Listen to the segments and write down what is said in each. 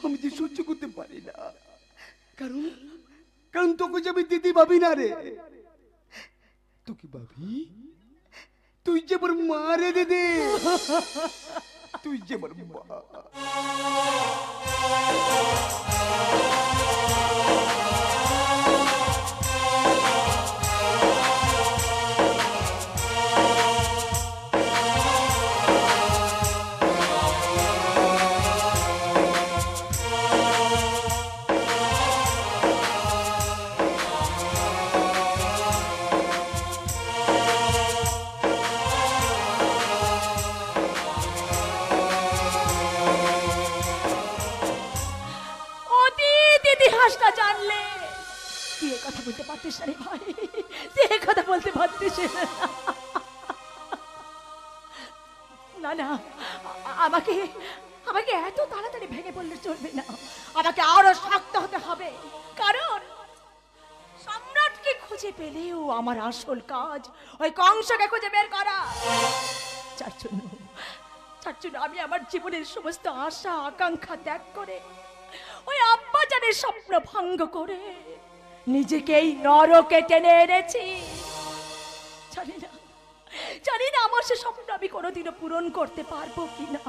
আমি যে সহ্য করতে পারি না, কারণ কারণ তোকে যে আমি দিদি ভাবি না রে, তোকে ভাবি তুই যে আমার মা রে দিদি, তুই যে আমার মা। ইতিহাসটা জানলে তুই কথা বলতে পারতিস রে ভাই, তুই কথা বলতে পারতিস না। না, আমাকে আমাকে এত তাড়াতাড়ি ভেঙে পড়লে চলবে না, আমাকে আরো শক্ত হতে হবে। কারণ সম্রাটকে খুঁজে পেলেও আমার আসল কাজ ওই কংসকে খুঁজে বের করা। যার জন্য আমি আমার জীবনের সমস্ত আশা আকাঙ্ক্ষা ত্যাগ করে ওই আব্বাজানের স্বপ্ন ভঙ্গ করে নিজেকে এই নরকে টেনে এনেছি। জানি না আমার সে স্বপ্ন আমি কোনোদিনও পূরণ করতে পারবো কিনা।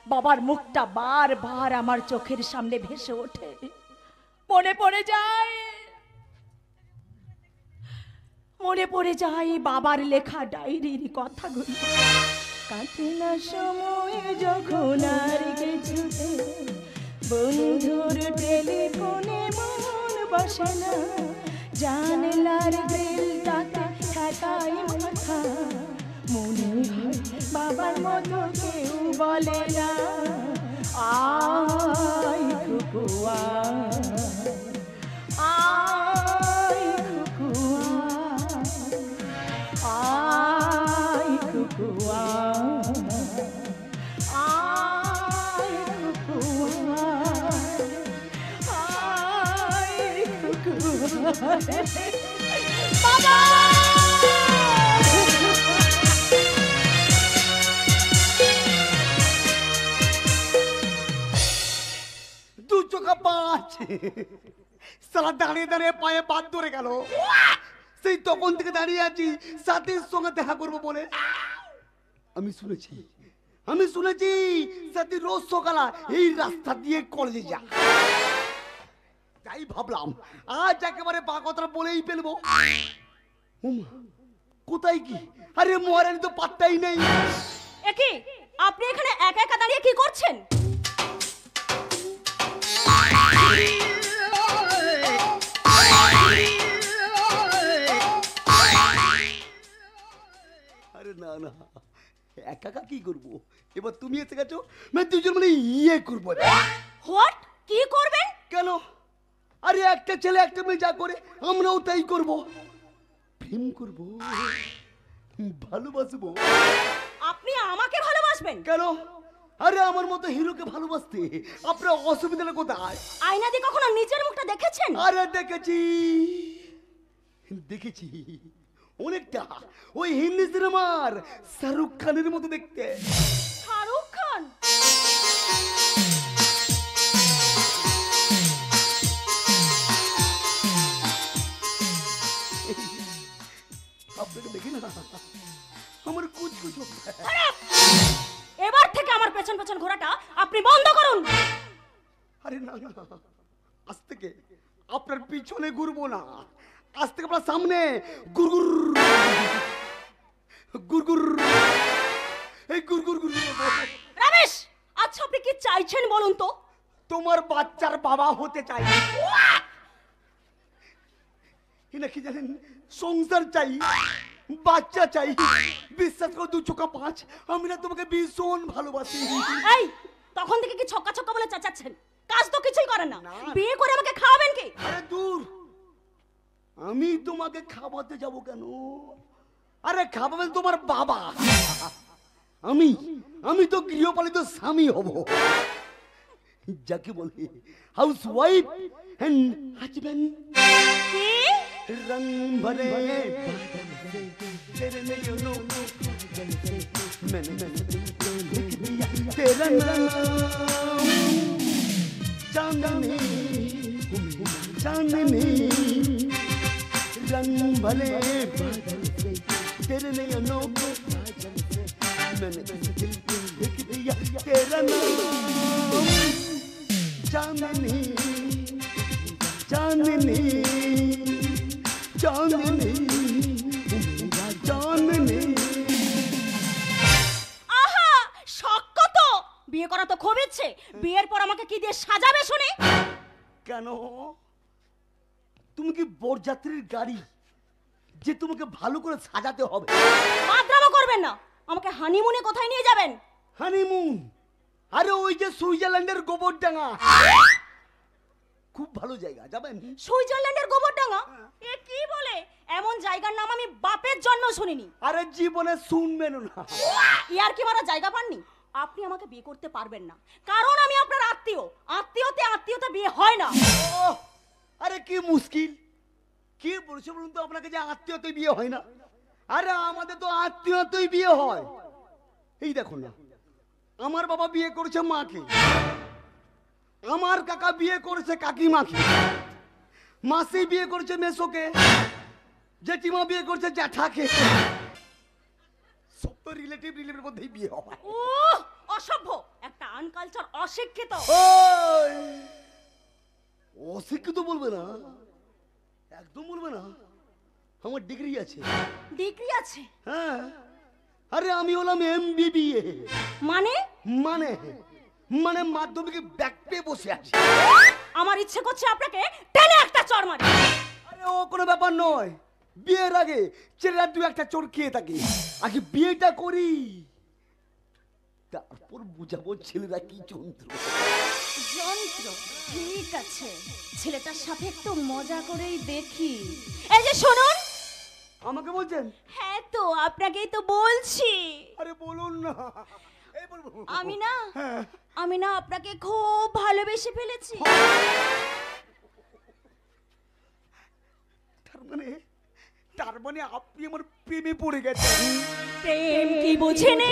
বাবার মুখটা বারবার আমার চোখের সামনে ভেসে ওঠে, মনে পড়ে যায় বাবার লেখা ডায়েরির কথাগুলো। কাটে না সময় যখন আর কিছুতে, বন্ধুর টেলিফোনে মন বসে না, জানলার গ্রিলটাতে ঠেকাই মাথা, মনে হয় বাবার মতো কেউ বলে না আয় খুকুয়া, আয় খুকুয়া, আয় খুকুয়া, বাবা। দু চোখা পাঁচ সালা দাঁড়িয়ে দাঁড়িয়ে পায়ে বাদ ধরে গেল। সেই তখন থেকে দাঁড়িয়ে আছি সাথীর সঙ্গে দেখা করবো বলে। আমি শুনেছি সাথী রোজ সকালা এই রাস্তা দিয়ে কলেজে যা। তাই ভাবলাম আজ একেবারে পা কথাটা বলেই ফেলবো। কোথায় কি? আরে মহারানী তো পাত্তাই নেই। একি আপনি এখানে একা একা দাঁড়িয়ে কি করছেন? আরে না না, একা একা কি করবো? এবার তুমি এসে গেছো, দুজন মানে ইয়ে করবো। হোয়াট? কি করবেন? কেন? আরে একটা ছেলে একটা মেয়ে যা করে আমরাও তাই করবো। প্রেম করবো, ভালোবাসবো। আপনি আমাকে ভালোবাসবেন? কেন? আরে আমার মতো হিরোকে ভালোবাসতে আপনার অসুবিধা কোথায়? আয়না দিয়ে কখনো নিজের মুখটা দেখেছেন? আরে দেখেছি অনেকটা ওই হিন্দি সিনেমার শাহরুখ খানের মতো দেখতে। শাহরুখ খান? আপনাকে দেখি না আমার কুচকুচ। এবার থেকে আমার পেছন পেছন ঘোরাটা আপনি বন্ধ করুন। আরে না না, আজ থেকে আপনার পিছনে ঘুরবো না, আজ থেকে আপনার সামনে গুরগুর গুরগুর এই গুরগুর গুরগুর। রমেশ, আচ্ছা আপনি কি চাইছেন বলুন তো? তোমার বাচ্চার বাবা হতে চাই। এটা কি জানেন? সংসার চাই, বাচ্চা চাই। বিশ্বাস করো দু চোখা পাঁচ, আমি না তোমাকে ভীষণ ভালোবাসি। এই তখন থেকে কি ছক্কা ছক্কা বলে চেঁচাচ্ছেন? কাজ তো কিছুই করেন না, বিয়ে করে আমাকে খাওয়াবেন কি? আরে দূর, আমি তোমাকে খাওয়াতে যাব কেন? আরে খাওয়াবেন তোমার বাবা। আমি তো গৃহপালিত স্বামী হব, যাকে বলে হাউস ওয়াইফ এন্ড হাজবেন্ড। কি रंग भरे तेरे नैनों मैंने लिख दिया तेरा नाम। चांदनी रंग भले बादल से तेरे नयनों को काजल से मैंने इस दिल को लिख दिया तेरा नाम चांदनी चांदनी चांदनी चांदनी আহা শক্ত তো বিয়ে করা তো খুব ইচ্ছে বিয়ের পর আমাকে কি দিয়ে সাজাবে শুনি কেন তুমি কি বরযাত্রীর গাড়ি যে তোমাকে ভালো করে সাজাতে হবে মাদ্রামা করবেন না আমাকে হানিমুনে কোথায় নিয়ে যাবেন হানিমুন আরে ওই যে সুইজারল্যান্ডের গোবরডাঙ্গা খুব ভালো জায়গা যাবেন সুইজারল্যান্ডের গোবরডাঙ্গা এ কি বলে এমন জায়গার নাম আমি বাপের জন্য শুনিনি আরে জীবনে শুনবেন না ইয়ার কি মারা জায়গা পাননি আপনি আমাকে বিয়ে করতে পারবেন না কারণ আমি আপনার আত্মীয় আত্মীয়তে আত্মীয়তা বিয়ে হয় না ওহ, আরে কি মুশকিল কি বলছো বলুন তো আপনাকে যে আত্মীয়তাই বিয়ে হয় না আরে আমাদের তো আত্মীয়তাই বিয়ে হয় এই দেখুন না আমার বাবা বিয়ে করেছে মাকে আমার কাকা বিয়ে করেছে কাকিমাকে মাসি বিয়ে করেছে মেসোকে জেঠিমা বিয়ে করেছে জ্যাঠাকে সব তো রিলেটিভের মধ্যেই বিয়ে হয় ও অসভ্য একটা আনকালচার অশিক্ষিত ওই অশিক্ষিত বলবে না একদম বলবে না আমার ডিগ্রি আছে ডিগ্রি আছে হ্যাঁ আরে আমি হলাম এমবিবিএ মানে মানে মানে মাধ্যমিকে ব্যাক পেয়ে বসে আছি আমার ইচ্ছে করছে আপনাকে টেনে একটা চড় মারি আরে ও কোনো ব্যাপার নয় বিয়ের আগে ছেলেরা দু একটা চোর খেয়ে থাকে আগে বিয়েটা করি তারপর বুঝাবো ছেলেরা কি যন্ত্র যন্ত্র ঠিক আছে ছেলেটার সাথে একটু মজা করেই দেখি এই যে শুনুন আমাকে বলছেন হ্যাঁ তো আপনাকেই তো বলছি আরে বলুন না এই বলবো আমি না হ্যাঁ আমি না আপনাকে খুব ভালোবেসে ফেলেছি তার মানে আপনি আমার প্রেমে পড়ে গেছেন প্রেম কি বুঝিনি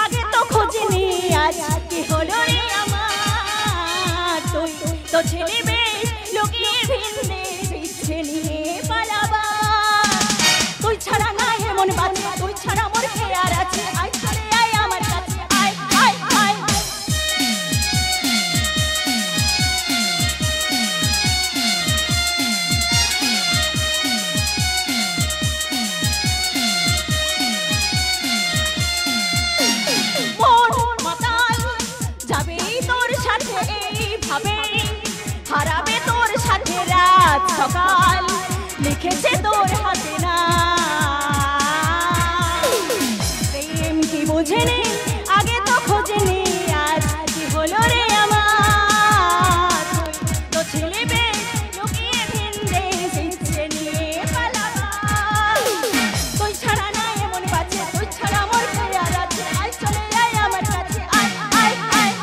আগে তো খুঁজিনি আজ কি হলো রে আমার তুই তো ছেলে বেশ লুকিয়ে ভিন্দে পিছে নিয়ে পালাবা তুই ছাড়া না এমন বাচ্চা তুই ছাড়া মোর খেয়ার আছে আয় চলে আয় আমার কাছে আয় আয় আয় হারাবে তোর সাথে রাত সকাল লিখেছে তোর হাতে না প্রেম কি বোঝেনি আগে তো খোঁজেনি আজ কি হলো রে আমার তো ছেলে বেশ লুকিয়ে ভিন্দে শিখছে নিয়ে পালাবা তুই ছাড়া না এমন বাজে তুই ছাড়া মোর খেয়াল আছে আয় চলে আয় আমার কাছে আয় আয় আয়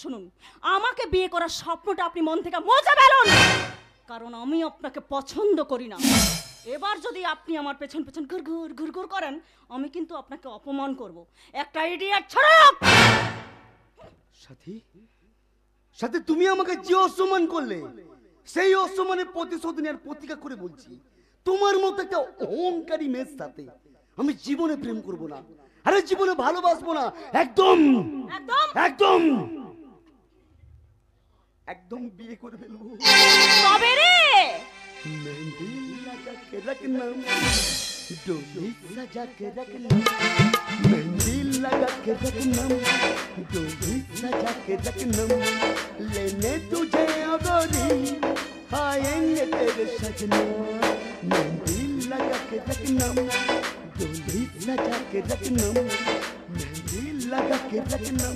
শুনুন আমাকে বিয়ে করার স্বপ্নটা আপনি মন থেকে মুছে ফেলুন কারণ আমি আপনাকে পছন্দ করি না এবার যদি আপনি আমার পেছন পেছন ঘুরঘুর ঘুরঘুর করেন আমি কিন্তু আপনাকে অপমান করব একটা ইডিয়েট ছাড়ো সাথী সাথী তুমি আমাকে যে অসম্মান করলে সেই অসম্মানের প্রতিশোধ নেওয়ার প্রতিজ্ঞা করে বলছি তোমার মতো একটা অহংকারী মেয়ের সাথে আমি জীবনে প্রেম করব না আরে জীবনে ভালোবাসবো না একদম একদম একদম একদম বিয়ে করে ফেলবো তবে রে मेहंदी लगा के रखना डोली सजा के रखना मेहंदी लगा के रखना डोली सजा के रखना लेने तुझे अगोरी आएंगे तेरे सजना मेहंदी लगा के रखना डोली सजा के रखना मेहंदी लगा के रखना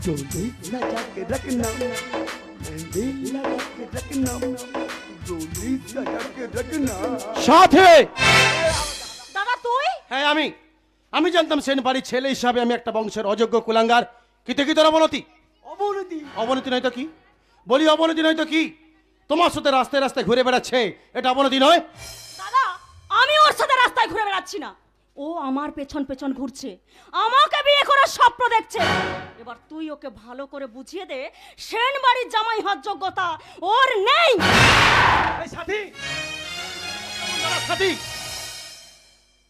डोली सजा के रखना मेहंदी लगा के रखना डोली सजा के रखना সাথে দাদা তুই হ্যাঁ আমি জানতাম সেন বাড়ির ছেলে হিসাবে আমি একটা বংশের অযোগ্য কুলাঙ্গার, কিন্তু কি তোর অবনতি? অবনতি? অবনতি নয় তো কি? বলি অবনতি নয় তো কি? তোমার সাথে রাস্তায় রাস্তায় ঘুরে বেড়াচ্ছে, এটা অবনতি নয়? দাদা, আমি ওর সাথে রাস্তায় ঘুরে বেড়াচ্ছি না, ও আমার পেছন পেছন ঘুরছে, আমাকে বিয়ে করার স্বপ্ন দেখছে। এবার তুই ওকে ভালো করে বুঝিয়ে দে, সেন বাড়ির জামাই হওয়ার যোগ্যতা ওর নেই। এই সাথী, সাথী,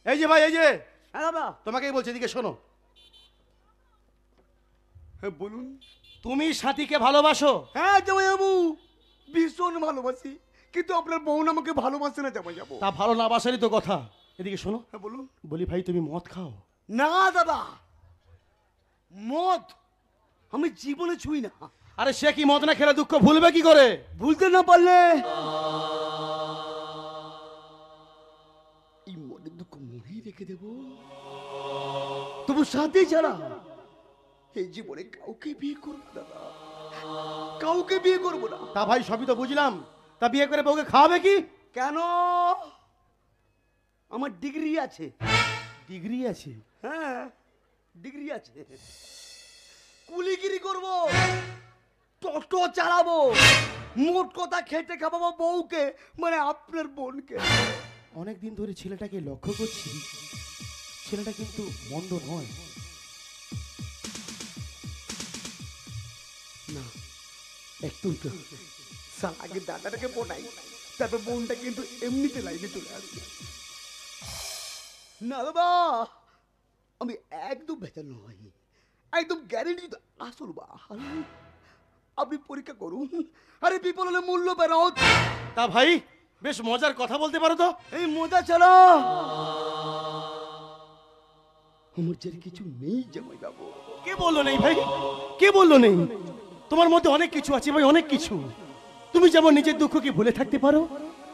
এই যে ভাই, এই যে হ্যাঁ দাদা। তোমাকেই বলছি, এদিকে শোনো। হ্যাঁ বলুন। তুমি সাথীকে ভালোবাসো? হ্যাঁ জামাইবাবু, ভীষণ ভালোবাসি, কিন্তু আপনার বোন আমাকে ভালোবাসে না জামাইবাবু। তা ভালো না বাসারই তো কথা। এদিকে শোনো। হ্যাঁ বলুন। বলি ভাই, তুমি মদ খাও? না দাদা, মদ আমি জীবনে ছুঁই না। আরে সে কি মদ না খেলে দুঃখ ভুলবে কি করে? ভুলতে না পারলে এই মনের দুঃখ মুড়িয়ে রেখে দেব, তবু সাথে ছাড়া এই জীবনে কাউকে বিয়ে করবো না দাদা, কাউকে বিয়ে করবো না। তা ভাই সবই তো বুঝলাম, তা বিয়ে করে বউকে খাওয়াবে কি? কেন? আমার ডিগ্রি আছে। ডিগ্রি আছে? হ্যাঁ ডিগ্রি আছে। কুলিগিরি করব, টোটো চালাবো, মোট কথা খেটে খাওয়াবো বউকে, মানে আপনার বোনকে। অনেকদিন ধরে ছেলেটাকে লক্ষ্য করছি, ছেলেটা কিন্তু মন্দ নয়। না একটু আগে দাদাটাকে পটাই, তারপর বোনটা কিন্তু এমনিতে লাইনে চলে আসবে। না দাদা, আমি একদম ভেজাল নয়, একদম গ্যারেন্টি আসল বাহাল। আপনি পরীক্ষা করুন, আরে বিপল হলে মূল্য বেরোত। তা ভাই বেশ মজার কথা বলতে পারো তো। এই মজা ছাড়া আমার যে কিছু নেই জামাই বাবু। কে বললো নেই ভাই? কে বললো নেই? তোমার মধ্যে অনেক কিছু আছে ভাই, অনেক কিছু। তুমি যেমন নিজের দুঃখকে ভুলে থাকতে পারো,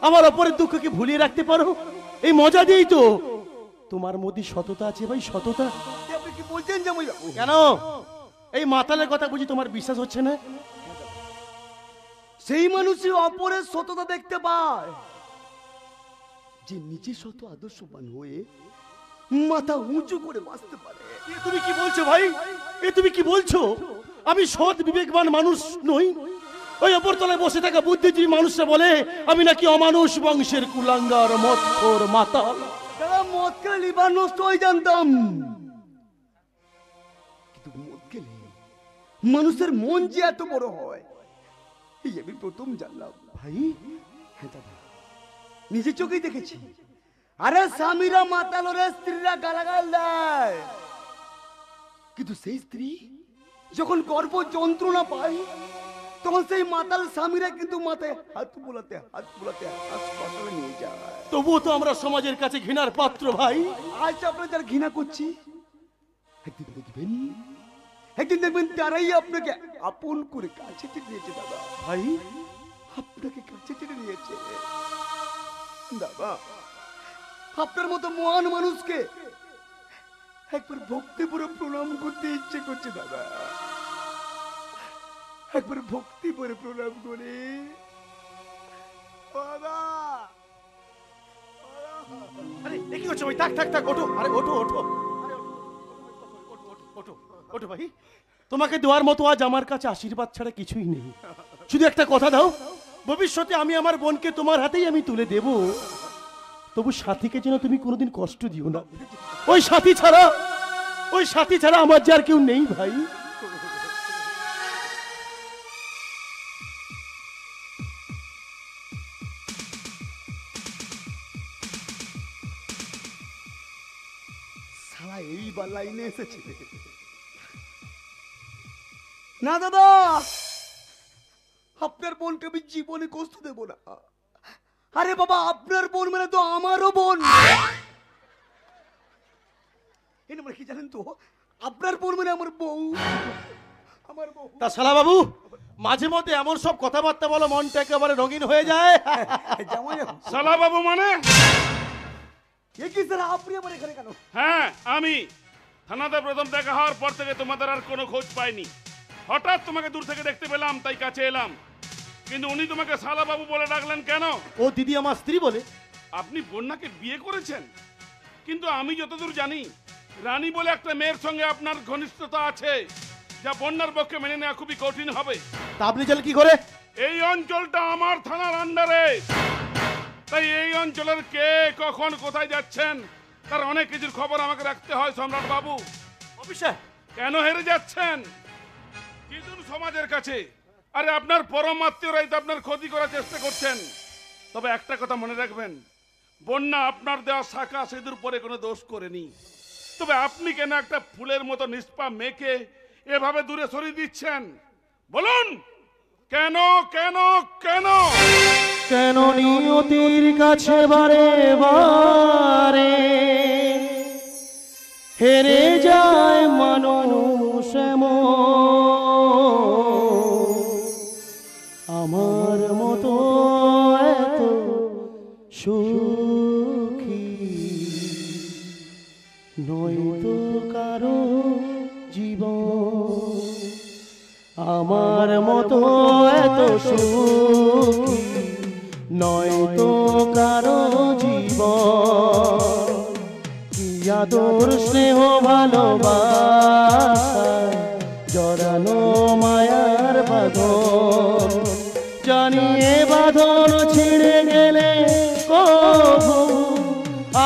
আমার অপরের দুঃখকে ভুলিয়ে রাখতে পারো, এই মজা দিয়েই তো তোমার মধ্যে সততা আছে ভাই, সততা। আপনি কি বলছেন জামাই বাবু? কেন এই মাতালের কথা বুঝি তোমার বিশ্বাস হচ্ছে না? সেই মানুষই অপরের সততা দেখতে পায়, যে নিজে শত আদর্শবান হয়ে মাথা উঁচু করে বাঁচতে পারে। এ তুমি কি বলছো ভাই? এ তুমি কি বলছো? আমি সৎ বিবেকবান মানুষ নই? ওই অপর তলায় বসে থাকা বুদ্ধিজীবী মানুষরা বলে আমি নাকি অমানুষ বংশের কুলাঙ্গার, মদখোর, মাতাল। তারা মদ খেলে লিভার নষ্ট হয়ে জানতাম, কিন্তু মদ খেলে মানুষের মন যে এত বড় হয় এই আমি প্রথম জানলাম ভাই হ্যাঁ দাদা, নিজের চোখেই দেখেছি। আরে স্বামীরা মাতাল ওরে স্ত্রীরা গালাগাল দেয়, কিন্তু সেই স্ত্রী যখন গর্ভ যন্ত্রণা পায় তখন সেই মাতাল স্বামীরা কিন্তু মাথায় হাত বোলাতে হাসপাতালে নিয়ে যায়। তবুও তো আমরা সমাজের কাছে ঘৃণার পাত্র ভাই। আজ আপনার যারা ঘৃণা করছি, একদিন দেখবেন তারাই আপনাকে আপন করে কাছে টেনে নিয়েছে দাদা। ভাই আপনাকে কাছে টেনে নিয়েছে দাদা। আপনার মতো মহান মানুষকে একবার ভক্তি ভরে প্রণাম করতে ইচ্ছে করছে দাদা, একবার ভক্তি ভরে প্রণাম করে। দাদা আরে এ কি করছো ভাই? থাক থাক থাক, ওঠো। আরে ওঠো ওঠো, আরে ওঠো ওঠো ভাই। তোমাকে দেওয়ার মতো আজ আমার কাছে আশীর্বাদ ছাড়া কিছুই নেই। শুধু একটা কথা দাও, ভবিষ্যতে আমি আমার বোনকে তোমার হাতেই আমি তুলে দেব, তবু সাথীকে যেন তুমি কোনোদিন কষ্ট দিও না। ওই সাথী ছাড়া আমার যে আর কেউ নেই ভাই। সারা এইবার লাইনে এসেছে। না দাদা, আপনার বোনকে আমি জীবনে কষ্ট দেব না। আরে বাবা, আপনার বোন মানে তো আমারও বোন। এটা মানে কি জানেন তো, আপনার বোন মানে আমার বউ, আমার বউ। তা শালা বাবু, মাঝে মধ্যে এমন সব কথাবার্তা বলো মনটা একেবারে রঙিন হয়ে যায়। যেমন শালা বাবু মানে? এ কি স্যার, আপনি আমার এখানে কেন? হ্যাঁ আমি। থানাতে প্রথম দেখা হওয়ার পর থেকে তোমাদের আর কোনো খোঁজ পাইনি। হঠাৎ তোমাকে দূর থেকে দেখতে পেলাম, তাই কাছে এলাম। কিন্তু উনি তোমাকে শালা বাবু বলে ডাকলেন কেন? ও দিদি আমার স্ত্রী বলে। আপনি বন্যাকে বিয়ে করেছেন? কিন্তু আমি যতদূর জানি রানী বলে একটা মেয়ের সঙ্গে আপনার ঘনিষ্ঠতা আছে, যা বন্যার পক্ষে মেনে নেওয়া খুবই কঠিন হবে। তা আপনি চলে কি করে? এই অঞ্চলটা আমার থানার আন্ডারে, তাই এই অঞ্চলের কে কখন কোথায় যাচ্ছেন তার অনেক কিছুর খবর আমাকে রাখতে হয় সম্রাট বাবু। অফিসার, কেন হেরে যাচ্ছেন জিতুন সমাজের কাছে? আরে আপনার পরম আত্মীয়রাই তো আপনার ক্ষতি করার চেষ্টা করছেন। তবে একটা কথা মনে রাখবেন, বন্যা আপনার দেওয়া শাখা সেতুর পরে কোনো দোষ করেনি। তবে আপনি কেন একটা ফুলের মতো নিষ্পাপ মেয়েকে এভাবে দূরে সরিয়ে দিচ্ছেন? বলুন কেন কেন কেন? কেন নিয়তির কাছে বারে বারে হেরে যায় মানুষ এমন? আমার মতো এত সুখী নয়তো কারো জীবন, আমার মতো এত সুখী নয়তো কারো জীবন। কি আদর স্নেহ ভালোবাসা জড়ানো মায়ার বাঁধন, জানিয়ে বাঁধন ছিঁড়ে গেলে কবু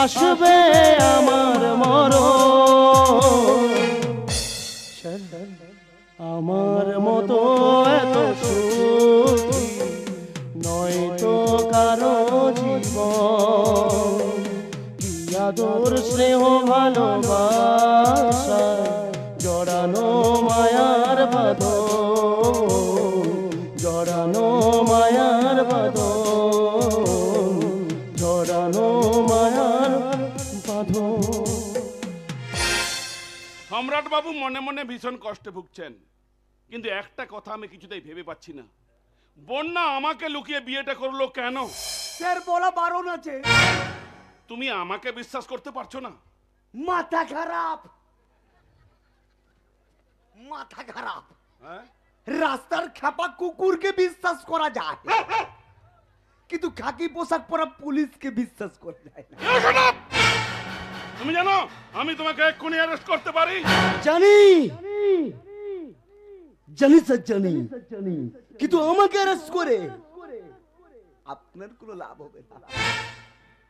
আসবে আমার মরণ। আমার মতো এত সুখী নয়তো কারো জীবন। কি আদর স্নেহ ভালোবাসা জড়ানো মায়ার বাঁধন, জড়ানো মায়ার বাঁধন, জড়ানো মায়ার বাঁধন। সম্রাট বাবু মনে মনে ভীষণ কষ্টে ভুগছেন, কিন্তু একটা কথা আমি কিছুতেই ভেবে পাচ্ছি না, বন্যা আমাকে লুকিয়ে বিয়েটা করলো কেন? স্যার বলা বারণ আছে। তুমি আমাকে বিশ্বাস করতে পারছো না? মাথা খারাপ, মাথা খারাপ। হ্যাঁ? রাস্তার খেপা কুকুরকে বিশ্বাস করা যায়, কিন্তু খাকি পোশাক পরা পুলিশকে বিশ্বাস করা যায় না। তুমি জানো আমি তোমাকে এক্ষুনি অ্যারেস্ট করতে পারি? জানি জানি স্যার জানি, কিন্তু আমাকে অ্যারেস্ট করে আপনার কোনো লাভ হবে না।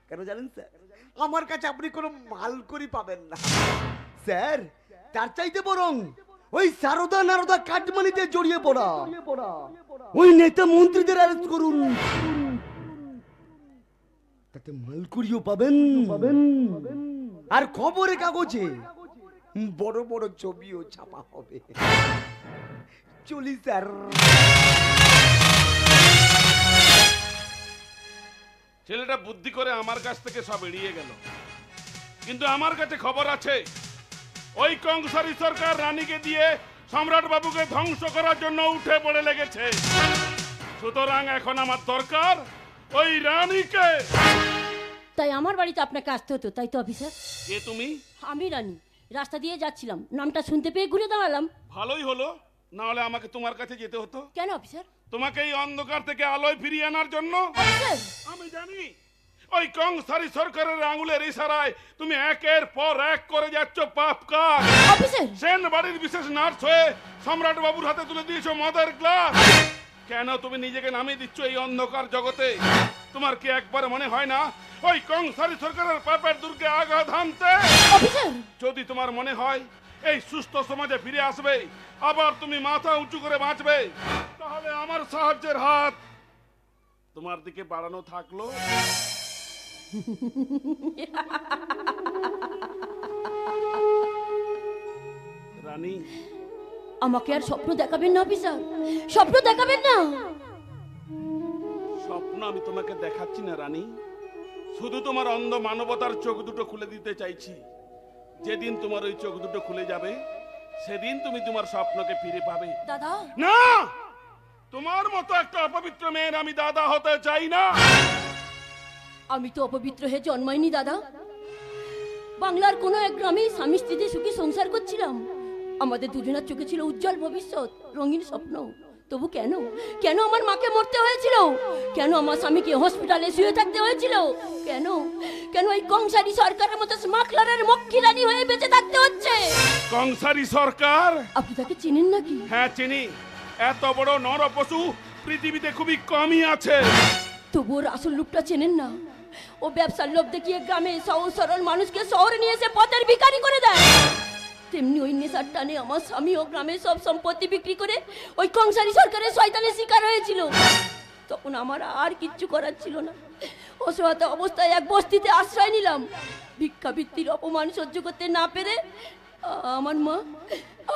কেন জানেন স্যার? আমার কাছে আপনি কোনো মাল করি পাবেন না স্যার। তার চাইতে বরং ওই সারদা নারদা কাটমানিতে জড়িয়ে পড়া ওই নেতা মন্ত্রীদের অ্যারেস্ট করুন, তাতে মালকুড়িও পাবেন আর খবরের কাগজে বড় বড় ছবিও ছাপা হবে। চলি স্যার। ছেলেটা বুদ্ধি করে আমার কাছ থেকে সব এড়িয়ে গেল, কিন্তু আমার কাছে খবর আছে ওই কংসারী সরকার রানীকে দিয়ে সম্রাট বাবুকে ধ্বংস করার জন্য উঠে পড়ে লেগেছে। সুতরাং এখন আমার দরকার ওই রানীকে। তাই আমার বাড়িতে আপনাকে আসতে হতো, তাই তো অফিসার? কে তুমি? আমি রানী, রাস্তা দিয়ে যাচ্ছিলাম, নামটা শুনতে পেয়ে ঘুরে দাঁড়ালাম। ভালোই হলো, না হলে আমাকে তোমার কাছে যেতে হতো। কেন অফিসার? তোমাকে এই অন্ধকার থেকে আলোয় ফিরিয়ে আনার জন্য। অফিসার, আমি জানি ওই কংসারী সরকারের আঙুলের ইশারায় তুমি একের পর এক করে যাচ্ছ পাপ কাজ। অফিসার, সেন বাড়ির বিশেষ নার্স হয়ে সম্রাট বাবুর হাতে তুলে দিয়েছো মদের গ্লাস। কেন তুমি নিজেকে নামিয়ে দিচ্ছ এই অন্ধকার জগতে? তোমার কি একবার মনে হয় না ওই কংসারী সরকারের পাপের দুর্গে আঘাত হানতে? অফিসার, যদি তোমার মনে হয় এই সুস্থ সমাজে ফিরে আসবে, আবার তুমি মাথা উঁচু করে বাঁচবে, তাহলে আমার সাহায্যের হাত তোমার দিকে বাড়ানো থাকলো। রানী, আমাকে আর স্বপ্ন দেখাবেন না অফিসার, স্বপ্ন দেখাবেন না। স্বপ্ন আমি তোমাকে দেখাচ্ছি না রানী, শুধু তোমার অন্ধ মানবতার চোখ দুটো খুলে দিতে চাইছি। যেদিন তোমার ওই চোখ দুটো খুলে যাবে, সেদিন তুমি তোমার স্বপ্নকে ফিরে পাবে। দাদা, না, তোমার মতো একটা অপবিত্র মেয়ের আমি দাদা হতে চাই না। আমি তো অপবিত্র হয়ে জন্মাইনি দাদা। বাংলার কোনো এক গ্রামে স্বামী স্ত্রীতে সুখী সংসার করছিলাম। আমাদের দুজনের চোখে ছিল উজ্জ্বল ভবিষ্যৎ, রঙিন স্বপ্ন। তবু কেন কেন আমার মাকে মরতে হয়েছিল? কেন আমার স্বামীকে হসপিটালে শুয়ে থাকতে হয়েছিল? কেন কেন এই কংসারী সরকারের মতো স্মাগলারের মক্খিরানি হয়ে বেঁচে থাকতে হচ্ছে? কংসারী সরকার? আপনি তাকে চিনেন নাকি? হ্যাঁ চিনি। এত বড় নরপশু পৃথিবীতে খুবই কমই আছে। তবু ওর আসল রূপটা চেনেন না? ও ব্যবসার লোভ দেখিয়ে গ্রামে সহজ সরল মানুষকে শহরে নিয়ে এসে পথের ভিখারি করে দেয়। তেমনি ওই নেশার টানে আমার স্বামী ও গ্রামের সব সম্পত্তি বিক্রি করে ওই কংসারী সরকারের শয়তানের শিকার হয়েছিল। তখন আমার আর কিচ্ছু করার ছিল না। অসহায় অবস্থায় এক বস্তিতে আশ্রয় নিলাম। ভিক্ষাবৃত্তির অপমান সহ্য করতে না পেরে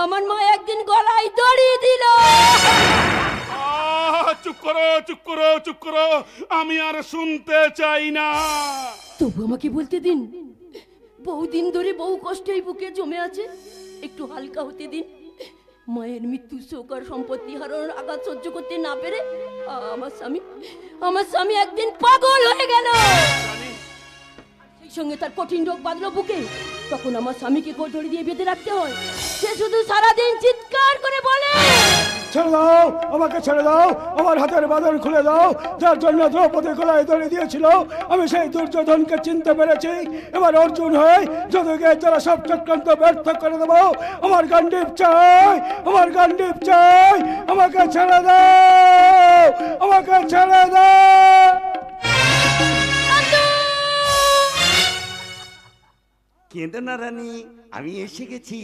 আমার মা একদিন গলায় দড়ি দিল। চুপ করো চুপ করো চুপ করো, আমি আর শুনতে চাই না। তবু আমাকে বলতে দিন। বহুদিন ধরে বহু কষ্ট এই বুকে জমে আছে, একটু হালকা হতে দিন। মায়ের মৃত্যু শোক আর সম্পত্তি হারানোর আঘাত সহ্য করতে না পেরে আমার স্বামী একদিন পাগল হয়ে গেল। সেই সঙ্গে তার কঠিন রোগ বাঁধলো বুকে। তখন আমার স্বামীকে কোটরি দিয়ে বেঁধে রাখতে হয়। সে শুধু সারাদিন চিৎকার করে বলে, ছেড়ে দাও, আমাকে ছেড়ে দাও, আমার হাতের বাঁধন খুলে দাও। যার জন্য দ্রৌপদী গলায় দড়ি দিয়েছিল, আমি সেই দুর্যোধনকে চিনতে পেরেছি। এবার অর্জুন হয়ে যদুকে যারা সব চক্রান্ত ব্যর্থ করে দেবো। আমার গান্ডীব চাই, আমার গান্ডীব চাই, আমাকে ছেড়ে দাও, আমাকে ছেড়ে দাও। কেঁদো না রানী, আমি এসে গেছি।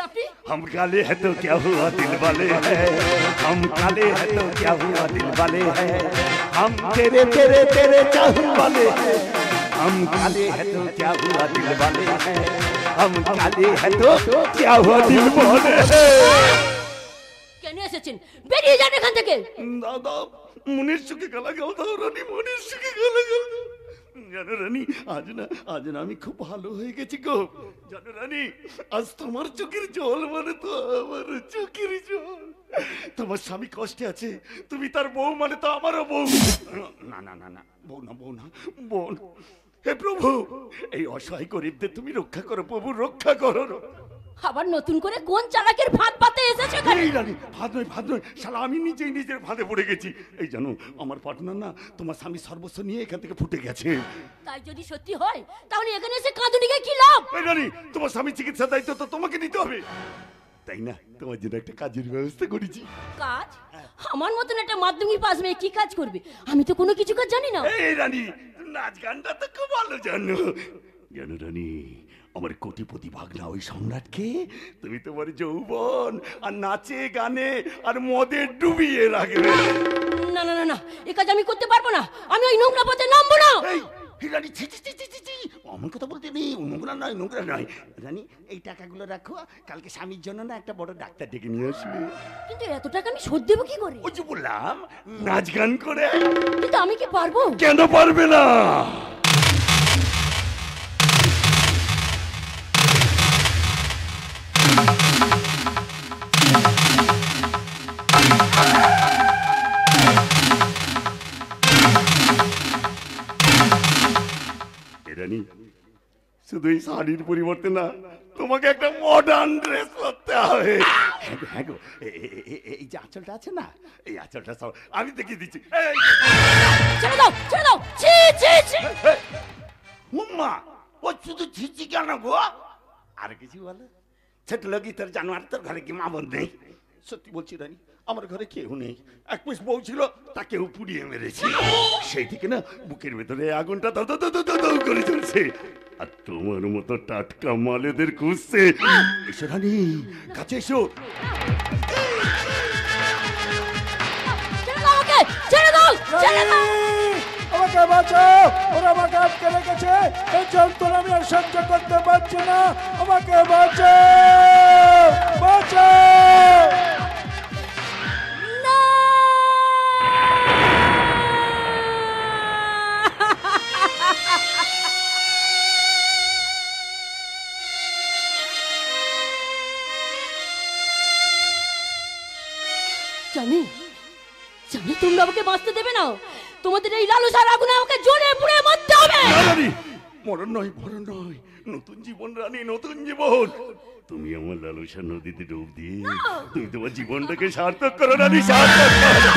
আপনি हम काले हैं तो क्या हुआ दिल वाले हैं, हम काले हैं तो क्या हुआ दिल वाले हैं, हम तेरे तेरे तेरे चाहने वाले हैं, हम काले हैं तो क्या हुआ दिल वाले हैं, हम काले हैं तो क्या हुआ दिल वाले हैं। কেন এসেছেন? বেরিয়ে যান এখান থেকে। দাদা মনের সুখে গালা গাও দাও রানী, মনের সুখে গালা গাও দাও। জানো রানী, আজ না আমি খুব ভালো হয়ে গেছি গো। জানো রানী, আজ তোমার চোখের জল মানে তো আমার চোখের জল। তোমার স্বামী কষ্টে আছে, তুমি তার বউ মানে তো আমারও বউ। না না না না, বউ না বউ না বোন। হে প্রভু, এই অসহায় গরিবদের তুমি রক্ষা করো প্রভু, রক্ষা করো। আবার নতুন করে কোন চালাকের ফাঁদ পাতে এসেছে? ফাঁদ নয় শালা, আমি নিজেই নিজের ফাঁদে পড়ে গেছি। এই জানো, আমার পার্টনার না তোমার স্বামী সর্বস্ব নিয়ে এখান থেকে ফুটে গেছে। তাই যদি সত্যি হয় তাহলে এখানে এসে কাঁদুনিকে কি লাভ? এই রানী, তোমার স্বামী চিকিৎসা দায়িত্ব তো তোমাকে নিতে হবে, তাই না? তোমার জন্য একটা কাজের ব্যবস্থা করেছি। কাজ? আমার মতন একটা মাধ্যমিক পাস মেয়ে কি কাজ করবে? আমি তো কোনো কিছু কাজ জানি না। এই রানী, নাচ গানটা তো খুব ভালো জানো। জানো রানী, আমার কোটিপতি ভাগনা ওই সম্রাটকে তুমি তোমার যৌবন আর নাচে গানে আর মদে ডুবিয়ে রাখবে। না না না না, এ কাজ আমি করতে পারবো না। আমি ওই নোংরা পথে নামবো না। এই রানী, ছি ছি ছি ছি ছি, অমন কথা বলতে নেই। নোংরা নয়, নোংরা নয় রানী। এই টাকাগুলো রাখো, কালকে স্বামীর জন্য না একটা বড় ডাক্তার ডেকে নিয়ে আসবে। কিন্তু এত টাকা আমি শোধ দেবো কি করে? ওই যে বললাম, নাচ গান করে। কিন্তু আমি কি পারবো? কেন পারবে না? রানী, শুধু এই শাড়ির পরিবর্তে না তোমাকে একটা মডার্ন ড্রেস পরতে হবে। হ্যাঁ গো, এই যে আঁচলটা আছে না, এই আঁচলটা সব আমি দেখিয়ে দিচ্ছি। ছেড়ে দাও, ছেড়ে দাও। ছি ছি ছি। উম্মা, ও শুধু ছিচি কেন গো? আর কিছু বলো? ছোট লোক তোর জানোয়ার, তোর ঘরে কি মা বোন নেই? সত্যি বলছি রানী, আমার ঘরে কেউ নেই। এক পিস বউ ছিল, তাকেও পুড়িয়ে মেরেছি। সেই থেকে না বুকের ভেতরে আগুনটা দাও দাও দাও দাও দাও করে চলছে। আর তোমার মতো টাটকা মালেদের খুঁজছে। এসো রানী, কাছে এসো। ছেড়ে দাও আমাকে, ছেড়ে দাও, ছেড়ে দাও। আমাকে বাঁচাও, ওরা আমাকে আটকে রেখেছে। এই যন্ত্রণা আমি আর সহ্য করতে পারছি না। আমাকে বাঁচাও, বাঁচাও। জানি জানি তোমরা আমাকে বাঁচতে দেবে না। তোমাদের এই লালসার আগুনে আমাকে জ্বলে পুড়ে মরতে হবে। মরণ নয়, মরণ নয়, নতুন জীবন রানী, নতুন জীবন। তুমি আমার লালসা নদীতে ডুব দিয়ে তুমি তোমার জীবনটাকে সার্থক করো রানী, সার্থক করো।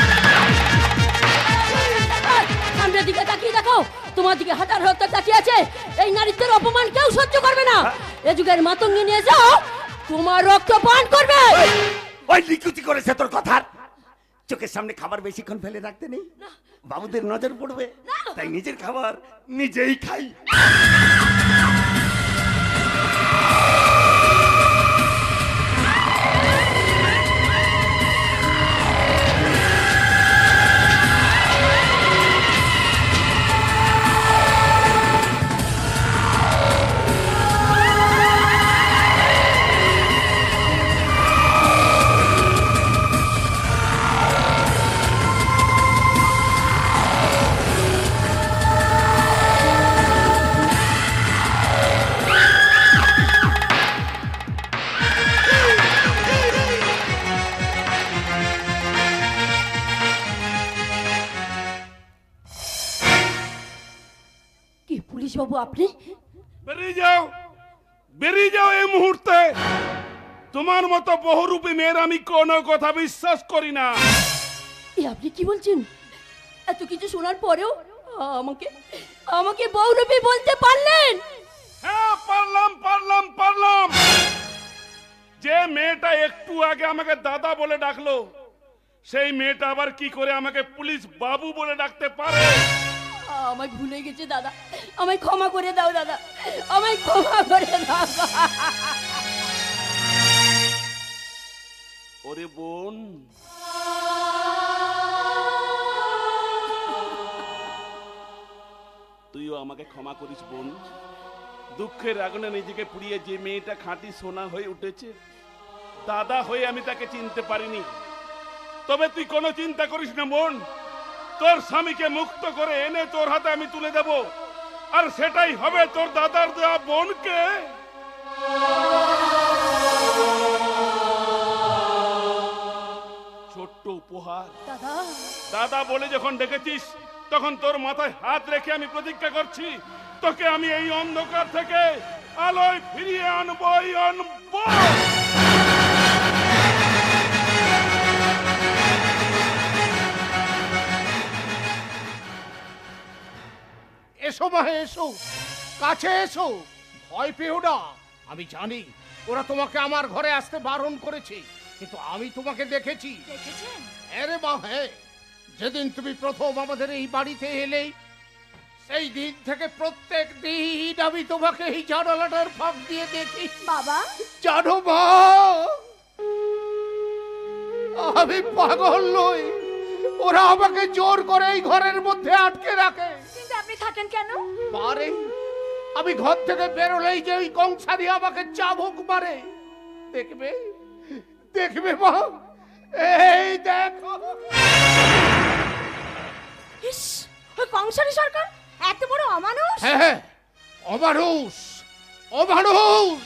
সামনের দিকে তাকিয়ে দেখো, তোমার দিকে হাজার হাজার তাকিয়ে আছে। এই নারীত্বের অপমান কেউ সহ্য করবে না। এ যুগের মাতঙ্গি নিয়ে যাও, তোমার রক্ত পান করবে। ওই লিকুচি করেছে তোর কথার। চোখের সামনে খাবার বেশিক্ষণ ফেলে রাখতে নেই, বাবুদের নজর পড়বে, তাই নিজের খাবার নিজেই খাই। কি পুলিশ বাবু আপনি? বেরিয়ে যাও, বেরিয়ে যাও এই মুহূর্তে। তোমার মতো বহুরূপী মেয়ের আমি কোনো কথা বিশ্বাস করি না। এ আপনি কি বলছেন? এত কিছু শোনার পরেও আমাকে আমাকে বহুরূপী বলতে পারলেন? হ্যাঁ পারলাম, পারলাম, পারলাম। যে মেয়েটা একটু আগে আমাকে দাদা বলে ডাকলো, সেই মেয়েটা আবার কি করে আমাকে পুলিশ বাবু বলে ডাকতে পারে? আমায় ভুলে গেছে দাদা, আমায় ক্ষমা করে দাও দাদা, আমায় ক্ষমা করে দাও। ওরে বোন, তুইও আমাকে ক্ষমা করিস বোন। দুঃখের আগুনে নিজেকে পুড়িয়ে যে মেয়েটা খাঁটি সোনা হয়ে উঠেছে, দাদা হয়ে আমি তাকে চিনতে পারিনি। তবে তুই কোনো চিন্তা করিস না বোন, তোর স্বামীকে মুক্ত করে এনে তোর হাতে আমি তুলে দেব, আর সেটাই হবে তোর দাদার দেওয়া বোনকে। ছোট্ট উপহার। দাদা, দাদা বলে যখন ডেকেছিস, তখন তোর মাথায় হাত রেখে আমি প্রতিজ্ঞা করছি, তোকে আমি এই অন্ধকার থেকে আলোয় ফিরিয়ে আনবই আনবো। এসো মাহে, এসো কাছে এসো, ভয় পেও না। আমি জানি ওরা তোমাকে আমার ঘরে আসতে বারণ করেছে, কিন্তু আমি তোমাকে দেখেছি। দেখেছেন? আরে মাহে, যেদিন তুমি প্রথম আমাদের এই বাড়িতে এলে, সেই দিন থেকে প্রত্যেক দিন আমি তোমাকে এই জানালাটার ফাঁক দিয়ে দেখি। বাবা, জানো মা, আমি পাগল নই। ওরা আমাকে জোর করে এই ঘরের মধ্যে আটকে রাখে। কিন্তু আপনি থাকেন কেন? পারে আমি ঘর থেকে বেরোলেই যে ওই কংসারি আমাকে চাবুক মারে। দেখবে, দেখবে মা, এই দেখো। ইস, ওই কংসারী সরকার এত বড় অমানুষ! হ্যাঁ, অমানুষ, অমানুষ।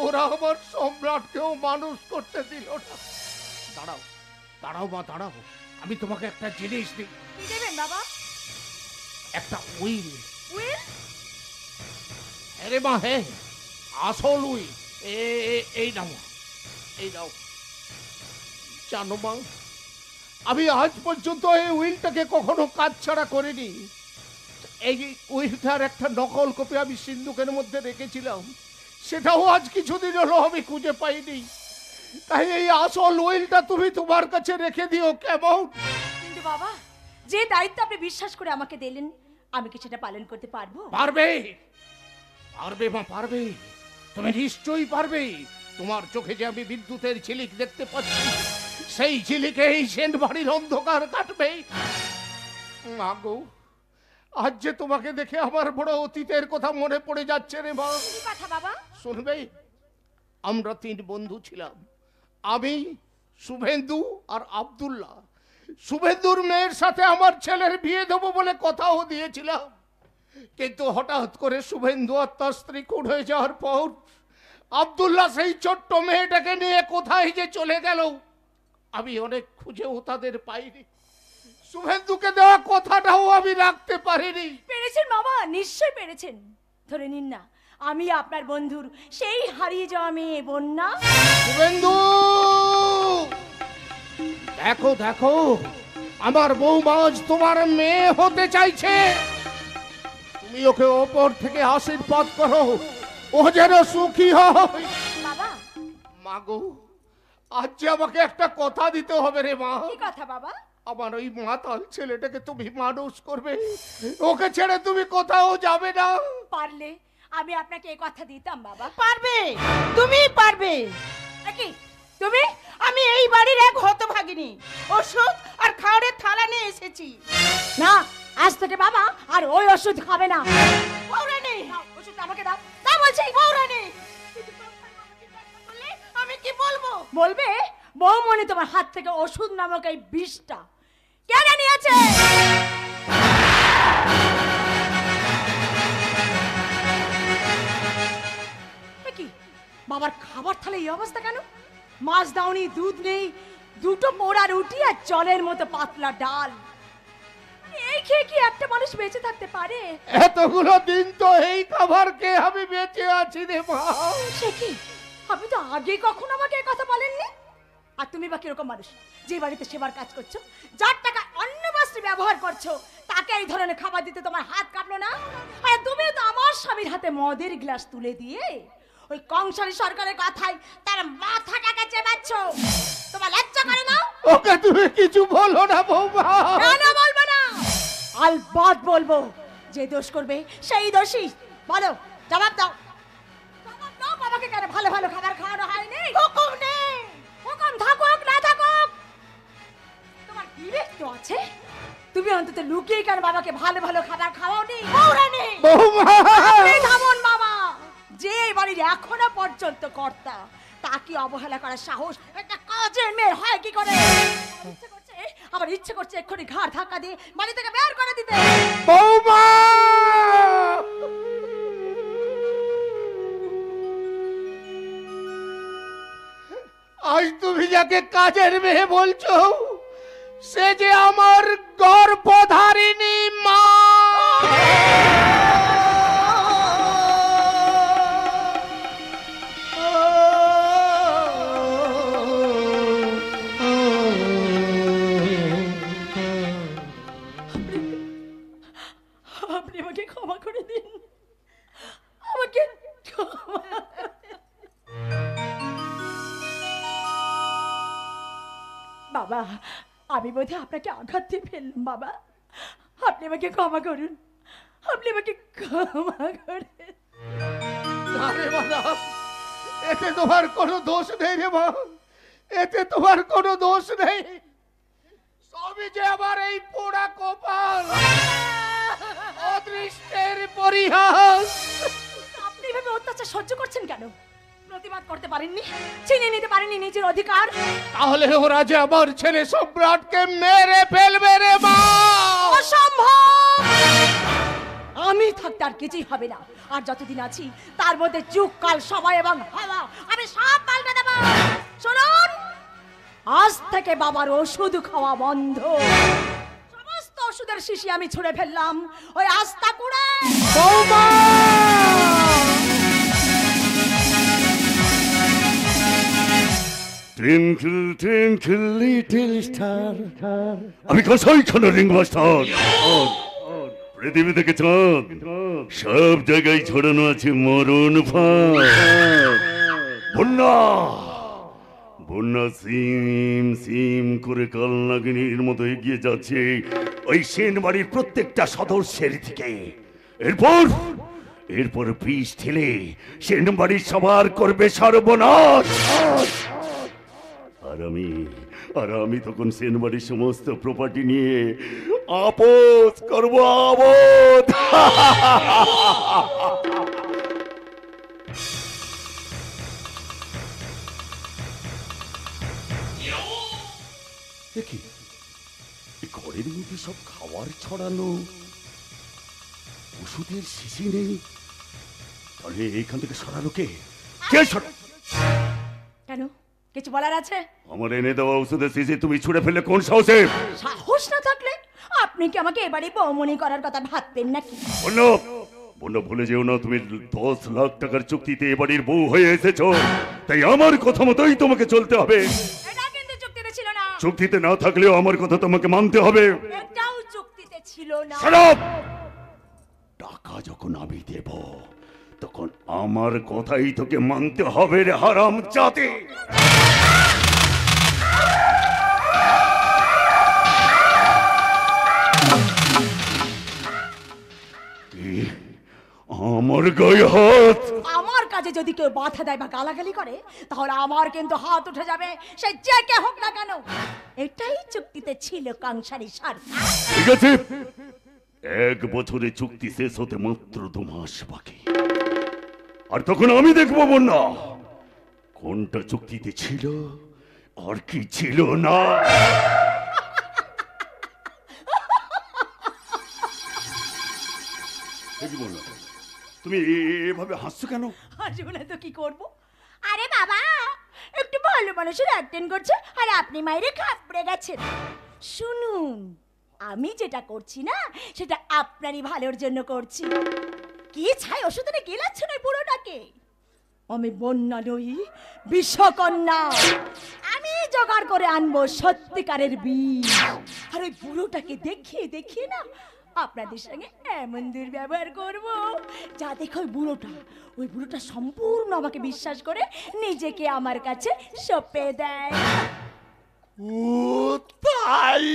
ওরা আমার সম্রাটকেও মানুষ করতে দিল না। দাঁড়াও, দাঁড়াও মা, দাঁড়াও। আমি তোমাকে একটা জিনিস দিই। কি দেবেন বাবা? একটা উইল। উইল? আরে মা, হ্যাঁ, আসল উইল। এই নাও, এই নাও। জানো মা, আমি আজ পর্যন্ত এই উইলটাকে কখনো কাজ ছাড়া করিনি। এই উইলটার একটা নকল কপি আমি সিন্ধুকের মধ্যে রেখেছিলাম, সেটাও আজ কিছুদিন হলো আমি খুঁজে পাইনি। তাই এই আসল উইলটা তুমি তোমার কাছে রেখে দিও, কেমন? কিন্তু বাবা, যে দায়িত্ব আপনি বিশ্বাস করে আমাকে দিলেন, আমি কি সেটা পালন করতে পারবো? পারবে, পারবে মা, পারবে। তুমি নিশ্চয়ই পারবে। তোমার চোখে যে আমি বিদ্যুতের ঝিলিক দেখতে পাচ্ছি, সেই ঝিলিকে এই সেন বাড়ির অন্ধকার কাটবে। মা গো, আজ যে তোমাকে দেখে আমার বড় অতীতের কথা মনে পড়ে যাচ্ছে রে মা। কি কথা বাবা? শুনবে, আমরা 3 বন্ধু ছিলাম, আমি, শুভেন্দু আর আব্দুল্লাহ। শুভেন্দুর মেয়ের সাথে আমার ছেলের বিয়ে দেবো বলে কথাও দিয়েছিলাম, কিন্তু হঠাৎ করে শুভেন্দু আর তার স্ত্রী খুন হয়ে যাওয়ার পর আব্দুল্লাহ সেই ছোট্ট মেয়েটাকে নিয়ে কোথায় যে চলে গেল, আমি অনেক খুঁজেও তাদের পাইনি। শুভেন্দুকে দেওয়া কথাটাও আমি রাখতে পারিনি। পেরেছেন বাবা, নিশ্চয়ই পেরেছেন। ধরে নিন না, আমি আপনার বন্ধুর সেই হারিয়ে যাওয়া মেয়ে বন্যা। শুভেন্দু, দেখো দেখো, আমার বৌমা আজ তোমার মেয়ে হতে চাইছে। তুমি ওকে ওপর থেকে আশীর্বাদ করো, ও যেন সুখী হয়। বাবা, মাগো, আজ যে আমাকে একটা কথা দিতে হবে রে মা। কি কথা বাবা? আমার ওই মাতাল ছেলেটাকে তুমি মানুষ করবে, ওকে ছেড়ে তুমি কোথাও যাবে না। পারলে আমি আপনাকে এই কথা দিতাম বাবা। পারবে, তুমি পারবে। কি তুমি? আমি এই বাড়ির এক হতভাগিনী, ওষুধ আর খাওয়ারের থালা নিয়ে এসেছি। না, আজ থেকে বাবা আর ওই ওষুধ খাবে না। বৌরানী, ওষুধ আমাকে দাও, তা বলছি। বৌরানী, আমি কি বলবো? বলবে বৌমনি তোমার হাত থেকে ওষুধ নামক এই বিষটা কেন নিয়েছে? কি বাবার খাবার থালে এই অবস্থা কেন? মাছ দাওনি, দুধ নেই, দুটো পোড়া রুটি আর জলের মতো পাতলা ডাল। এই খেয়ে কি একটা মানুষ বেঁচে থাকতে পারে? এতগুলো দিন তো এই খাবার খেয়ে আমি বেঁচে আছি রে মা। সে কি, আপনি তো আগে কখনো আমাকে এই কথা বলেননি। আর তুমি বা কিরকম মানুষ, যে বাড়িতে সেবার কাজ করছো, যার টাকা অন্য বস্ত্রে ব্যবহার করছো, তাকে এই ধরনের খাবার দিতে তোমার হাত কাঁপলো না? আর তুমি তো আমার স্বামীর হাতে মদের গ্লাস তুলে দিয়ে ওই কংসারী সরকারের কথায় তার মাথাটাকে চেবাচ্ছ। তোমার লজ্জা করে না? ওকে তুমি কিছু বলো না বৌমা। কেন বলবো না? আলবাত বলবো। যে দোষ করবে সেই দোষী। বলো, জবাব দাও। জবাব দাও, বাবাকে কেন ভালো ভালো খাবার খাওয়ানো হয়নি? হুকুম নেই। হুকুম থাকুক না থাকুক, তোমার বিবেক তো আছে। তুমি অন্তত লুকিয়ে কেন বাবাকে ভালো ভালো খাবার খাওয়াওনি? বৌরানী, বৌমা, আপনি থামুন বাবা। যে এই বাড়ির এখনো পর্যন্ত কর্তা, তাকে অবহেলা করার সাহস একটা কাজের মেয়ের হয় কি করে? আমার ইচ্ছে করছে এক্ষুনি ঘাড় ধাক্কা দিয়ে বাড়ি থেকে বের করে দিতে। বৌমা, আজ তুমি যাকে কাজের মেয়ে বলছো, সে যে আমার গর্ভধারিণী মা। আপনি আমাকে ক্ষমা করে দিন, আমাকে ক্ষমা। বাবা, আমি বোধহয় আপনাকে আঘাত দিয়ে ফেললাম। বাবা, আপনি আমাকে ক্ষমা করুন, আপনি আমাকে ক্ষমা করুন। না রে বাবা, এতে তোমার কোনো দোষ নেই রে মা, এতে তোমার কোনো দোষ নেই। সবই যে আমার এই পোড়া কপাল, অদৃষ্টের পরিহাস। আপনি এভাবে অত্যাচার সহ্য করছেন কেন? প্রতিবাদ করতে পারেননি, চিনে নিতে পারেননি নিজের অধিকার? তাহলে ওরা যে আমার ছেলে সম্রাটকে মেরে ফেলবে রে মা। অসম্ভব! আমি থাকতে আর কিছুই হবে না। আর যতদিন আছি তার মধ্যে যুগ, কাল, সময় এবং হাওয়া আমি সব পাল্টে দেব। শুনুন, আজ থেকে বাবার ওষুধ খাওয়া বন্ধ। সমস্ত ওষুধের শিশি আমি ছুঁড়ে ফেললাম ওই আস্তা কুড়ে। বৌমা, Twinkle, twinkle, little star. আমি কসাই খানা রিং মাস্টার। পৃথিবী থেকে চাঁদ সব জায়গায় ছড়ানো আছে মরণ ফাঁদ। বন্যা বন্যা সিম সিম করে কালনাগিনীর মতো এগিয়ে যাচ্ছে ওই সেন বাড়ির প্রত্যেকটা সদস্যের থেকে। এরপর বিষ ঠেলে সেন বাড়ির সবার করবে সর্বনাশ। আর আমি তখন সেনবাড়ির সমস্ত প্রপার্টি নিয়ে আপোষ করবো। দেখি ঘরের মধ্যে সব খাবার ছড়ানো, ওষুধের শিশি নেই, তাহলে এইখান থেকে সরালো কে? কেন, কিছু বলার আছে? আমার এনে দেওয়া ওষুধের শিশি তুমি ছুঁড়ে ফেলে কোন সাহসে? সাহস না থাকলে আপনি কি আমাকে এবারে বৌমনি করার কথা ভাবতেন নাকি? বন্যা ভুলে যেও না, তুমি 10 লাখ টাকার চুক্তিতে এ বাড়ির বউ হয়ে এসেছো, তাই আমার কথা মতোই তোমাকে চলতে হবে। এটা কিন্তু চুক্তিতে ছিল না। চুক্তিতে না থাকলেও আমার কথা তোমাকে মানতে হবে। এটাও চুক্তিতে ছিল না। Shut up! টাকা যখন আমি দেব তখন আমার কথাই তোকে মানতে হবে রে হারামজাদে। আমার গায়ে হাত! আমার কাজে যদি কেউ বাধা দেয় বা গালাগালি করে তাহলে আমার কিন্তু হাত উঠে যাবে, সে যে কে হোক না কেন। এটাই চুক্তিতে ছিল কাংসারী সার। ঠিক আছে, 1 বছরে চুক্তি শেষ হতে মাত্র 2 মাস বাকি, আর তখন আমি দেখবো বন্যা কোনটা চুক্তিতে ছিল আর কি ছিল না। বন্যা, তুমি এভাবে হাসছো কেন? হাসবো না তো কি করব? আরে বাবা, একটু ভালো মানুষের অ্যাক্টিং করছে আর আপনি মাইরে খাপড়ে গেছেন। শুনুন, আমি যেটা করছি না সেটা আপনারই ভালোর জন্য করছি। কি ছাই ওষুধ এনে গেলাচ্ছ না পুরোটাকে? আমি বন্যা নই, বিশ্বকন্যা। আমি জোগাড় করে আনবো সত্যিকারের বিষ, আর ওই বুড়োটাকে দেখিয়ে দেখিয়ে না আপনাদের সঙ্গে এমন দুর্ব্যবহার করবো যা দেখো ওই বুড়োটা সম্পূর্ণ আমাকে বিশ্বাস করে নিজেকে আমার কাছে সঁপে দেয়। ও তাই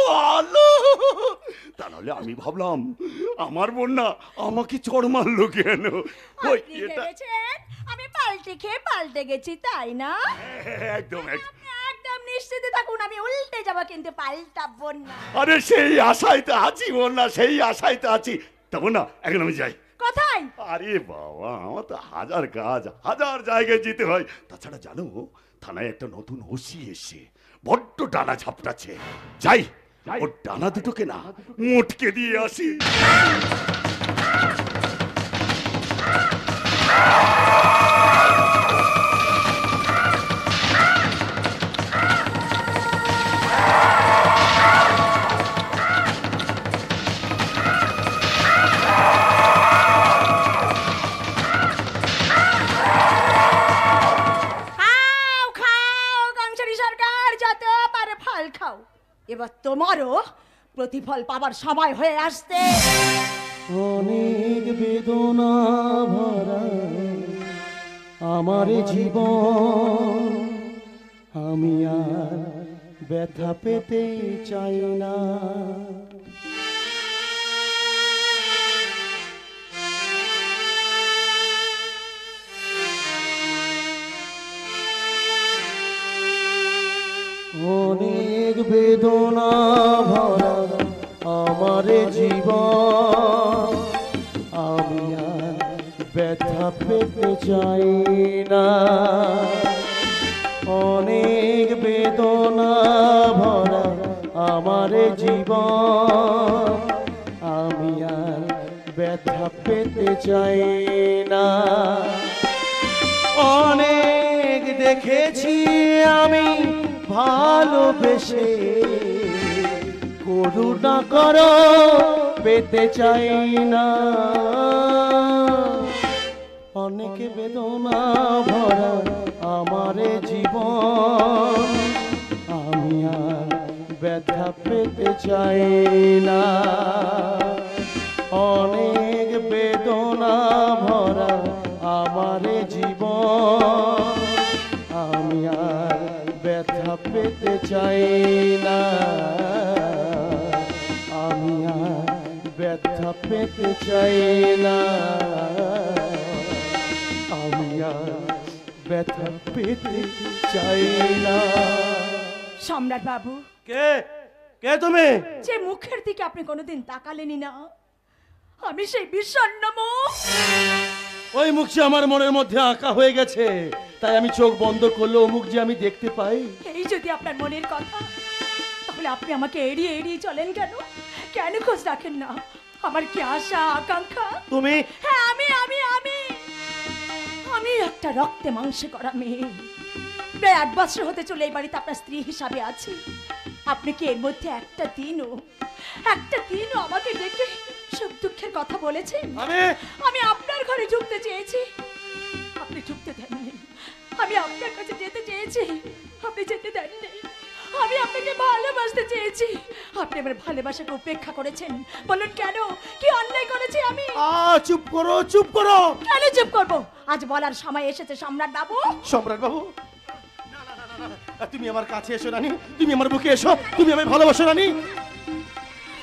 ভালো। তাহলে আমি ভাবলাম আমার বন্যা আমাকে চড় মারলো কেন? ওই আপনি এটা ভেবেছেন আমি পাল্টে খেয়ে পাল্টে গেছি, তাই না? একদম আপনি একদম নিশ্চিত থাকুন, আমি উল্টে যাবো কিন্তু পাল্টাবো না। আরে সেই আশাই তো আছি বন্যা, সেই আশাই তো আছি। তখন না এখন আমি যাই। কোথায়? আরে বাবা, আমার তো হাজার কাজ, হাজার জায়গায় যেতে হয়। তাছাড়া জানো, থানায় একটা নতুন ওসি এসে বড্ড ডানা ঝাপটাচ্ছে। যাই, ওর ডানা দুটোকে না মোটকে দিয়ে আসি। এবার তোমারও প্রতিফল পাবার সময় হয়ে আসছে। অনেক বেদনা ভরা আমার জীবন, আমি আর ব্যথা পেতে চাই না। অনেক বেদনা ভরা আমার জীবন, আমি আর ব্যথা পেতে চাই না। অনেক বেদনা ভরা আমার জীবন, আমি আর ব্যথা পেতে চাই না। অনেক দেখেছি আমি ভালোবেসে, করুণা করো পেতে চাই না। অনেক বেদনা ভরা আমার জীবন, আমি আর ব্যথা পেতে চাই না। অনেক বেদনা ভরা আমার জীবন, আমি আর ব্যথা পেতে চাই না। আমি আর ব্যথা পেতে চাই না। আমি আর ব্যথা পেতে চাই না। সম্রাট বাবু, কে কে তুমি? যে মুখের দিকে আপনি কোনোদিন তাকালেনি না, আমি সেই বিষণ্ণ মুখ। ওই মুখ যে আমার মনের মধ্যে আঁকা হয়ে গেছে, তাই আমি চোখ বন্ধ করলে ও মুখ যে আমি দেখতে পাই। এই যদি আপনার মনের কথা, তাহলে আপনি আমাকে এড়িয়ে এড়িয়ে চলেন কেন? কেন খোঁজ রাখেন না আমার কি আশা আকাঙ্ক্ষা? তুমি? হ্যাঁ, আমি আমি আমি আমি একটা রক্তে মাংসে করা মেয়ে। প্রায় 8 বছর হতে চলে এই বাড়িতে আপনার স্ত্রী হিসাবে আছি। আপনি কি এর মধ্যে একটা দিনও আমাকে ডেকে সুখ দুঃখ দুঃখের কথা বলেছেন। আমি আপনার ঘরে ঢুকতে চেয়েছি, আপনি ঢুকতে দেননি। আমি আপনার কাছে যেতে চেয়েছি, আপনি যেতে দেননি। আমি আপনাকে ভালোবাসতে চেয়েছি, আপনি আমার ভালোবাসাকে উপেক্ষা করেছেন। বলুন কেন, কি অন্যায় করেছি আমি? চুপ করো, চুপ করো। কেন চুপ করবো? আজ বলার সময় এসেছে সম্রাট বাবু। সম্রাট বাবু, তুমি আমার কাছে এসো রানী, তুমি আমার বুকে এসো, তুমি আমায় ভালোবাসো রানী।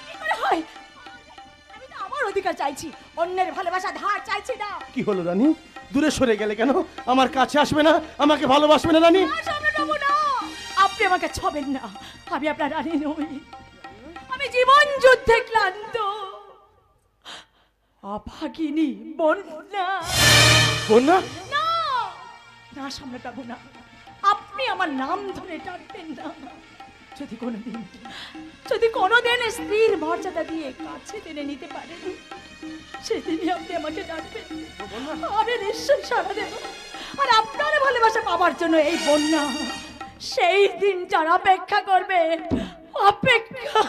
কি করে হয়? আমি তো আমার অধিকার চাইছি, অন্যের ভালোবাসা ধার চাইছি না। কি হলো রানী, দূরে সরে গেলে কেন? আমার কাছে আসবে না, আমাকে ভালোবাসবে না রানী? না, সম্রাট বাবু না, আপনি আমাকে ছবেন না। আমি আপনার রানী নই, আমি জীবন যুদ্ধে ক্লান্ত অভাগিনী বন্যা। বন্যা? না না সম্রাট বাবু না, আপনি আমার নাম ধরে ডাকবেন না। যদি কোনোদিন স্ত্রীর মর্যাদা দিয়ে কাছে টেনে নিতে পারেন, সেদিনই আপনি আমাকে ডাকবেন, আমি নিশ্চয়ই সাড়া দেব। আর আপনার ভালোবাসা পাওয়ার জন্য এই বন্যা সেই দিনটার অপেক্ষা করবে, অপেক্ষা।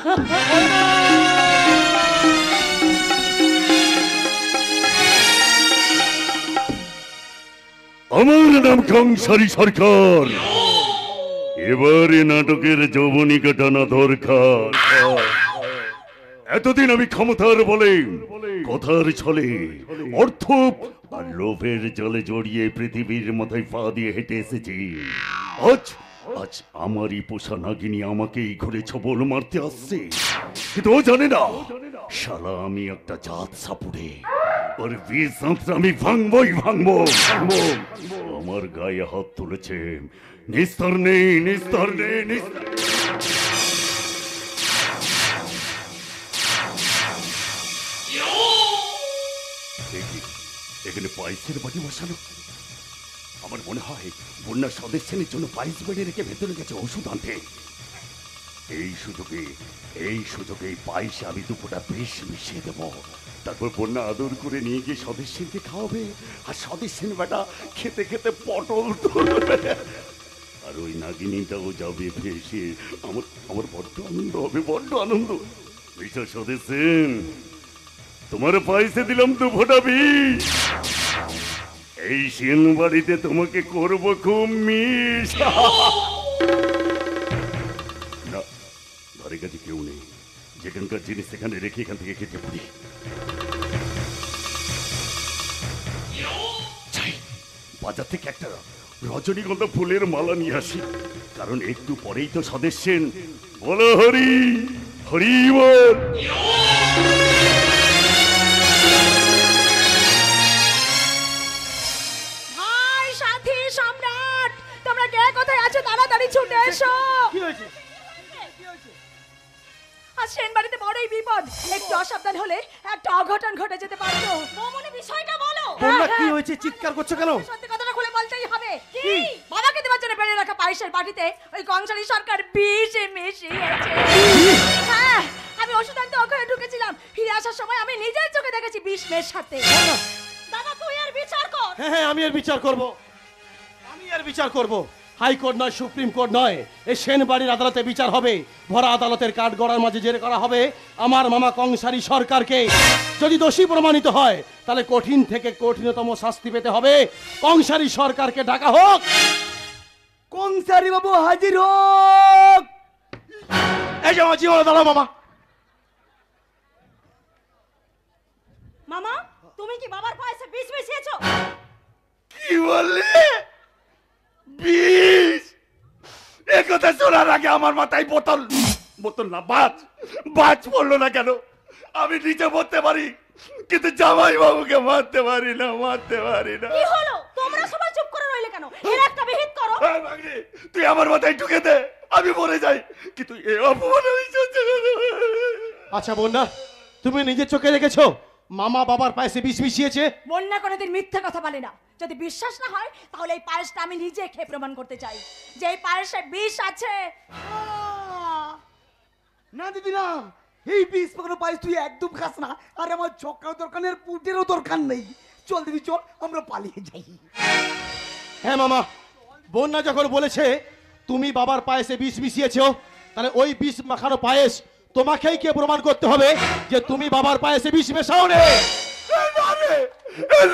আমার নাম কংসারী সরকার। এবারে নাটকের যৌবনিকা টানা দরকার। এতদিন আমি ক্ষমতার বলে, কথার ছলে, অর্থ আর লোভের জলে জড়িয়ে পৃথিবীর মাথায় পা দিয়ে হেঁটে এসেছি। আজ আজ আমারই পোষা নাগিনী আমাকেই ঘুরে ছবল মারতে আসছে, কিন্তু ও জানে না শালা আমি একটা জাত সাপুড়ে। ওর বিষ আমি ভাঙবই ভাঙবো। আমার গায়ে হাত তুলেছে, নিস্তার নেই, নিস্তার নেই, নিস্তার। এখানে পায়েসের বাটি বসানো। আমার মনে হয় বন্যার সদস্যের জন্য পায়েস বেড়ে রেখে ভেতরে গেছে ওষুধ আনতে। এই সুযোগে পায়েসে আমি দুপুরটা বেশ মিশিয়ে দেব। তারপর বন্যা আদর করে নিয়ে গিয়ে সদস্যকে খাওয়াবে, আর সদস্যের বেটা খেতে খেতে পটল তুলবে। আর ওই নাগিনীটাও যাবে ভেসে। আমার বড্ড আনন্দ হবে, বড্ড আনন্দ। বিশাল সদস্য, তোমার পায়েসে দিলাম 2 ফোঁটা বিষ। এই সেন বাড়িতে তোমাকে করবো খুব মিস। না, ঘরে কাছে কেউ নেই, যেখানকার জিনিস সেখানে রেখে এখান থেকে কেটে পড়ি। বাজার থেকে একটা রজনীগন্ধা ফুলের মালা নিয়ে আসি, কারণ একটু পরেই তো সদস্যেন। বলো হরি হরি বল। ভাই, সাথী, সম্রাট, তোমরা কে কোথায় আছো? তাড়াতাড়ি ছুটে এসো। কি হয়েছে? আজ সেন বাড়িতে বড়ই বিপদ, একটু অসাবধান হলে একটা অঘটন ঘটে যেতে পারতো। মনে বিষয়টা বলো। বন্যা, কি হয়েছে? চিৎকার করছো কেন? সত্যি কথাটা খুলে বলতেই হবে। কি? বাবাকে দেওয়ার জন্য বেড়ে রাখা পায়েসের বাটিতে ওই কংসারী সরকার বিষে মিশিয়েছে। হ্যাঁ, আমি ওষুধ আনতে ওখানে ঢুকেছিলাম, ফিরে আসার সময় আমি নিজের চোখে দেখেছি বিষ মেশাতে। বাবা, তুই আর বিচার কর। হ্যাঁ, আমি এর বিচার করব, আমি এর বিচার করব। হাইকোর্ট নয়, সুপ্রিম কোর্ট নয়, এই সেন বাড়ির আদালতে বিচার হবে। ভরা আদালতের কাঠগড়ার মাঝে জেরে করা হবে আমার মামা কংসারী সরকারকে। যদি দোষী প্রমাণিত হয় তাহলে কঠিন থেকে কঠিনতম শাস্তি পেতে হবে। কংসারী সরকারকে ডাকা হোক। কংসারী বাবু হাজির হোক। এই যে আমার জীবনে দাঁড়াও মামা। মামা, তুমি কি বাবার পায়েসে বিষ মিশিয়েছো? কি বললে? বিষ? একথা শোনার আগে আমার মাথায় বোতল না বাজ পড়লো না কেন? আমি নিচে পড়তে পারি, কিন্তু জামাই বাবুকে মারতে পারি না। কি হলো? তোমরা সবাই চুপ করে রইলে কেন? এর একটা বিহিত করো। তুই আমার মাথায় ঢুকে দে, আমি মরে যাই, কিন্তু এ অপমান আমি সহ্য করতে পারি না। আচ্ছা বন্যা, তুমি নিজের চোখে দেখেছো মামা বাবার পায়েসে বিষ মিশিয়েছে? বন্যা কোনোদিন মিথ্যে কথা বলে না। যদি বিশ্বাস না হয় তাহলে এই পায়েসটা আমি নিজে খেয়ে প্রমাণ করতে চাই যে এই পায়েসে বিষ আছে। না দিদি না, এই বিষ পাকানো পায়েস তুই একদম খাস না। আর আমার ছক্কাও দরকার নেই, আর পুটেরও দরকার নেই। চল দিদি চল, আমরা পালিয়ে যাই। হ্যাঁ মামা, বন্যা যখন বলেছে তুমি বাবার পায়েসে বিষ মিশিয়েছো, তাহলে ওই বিষ মাখানো পায়েস তোমাকেই কে প্রমাণ করতে হবে যে তুমি বাবার পায়েসে বিষ মেশাও রে?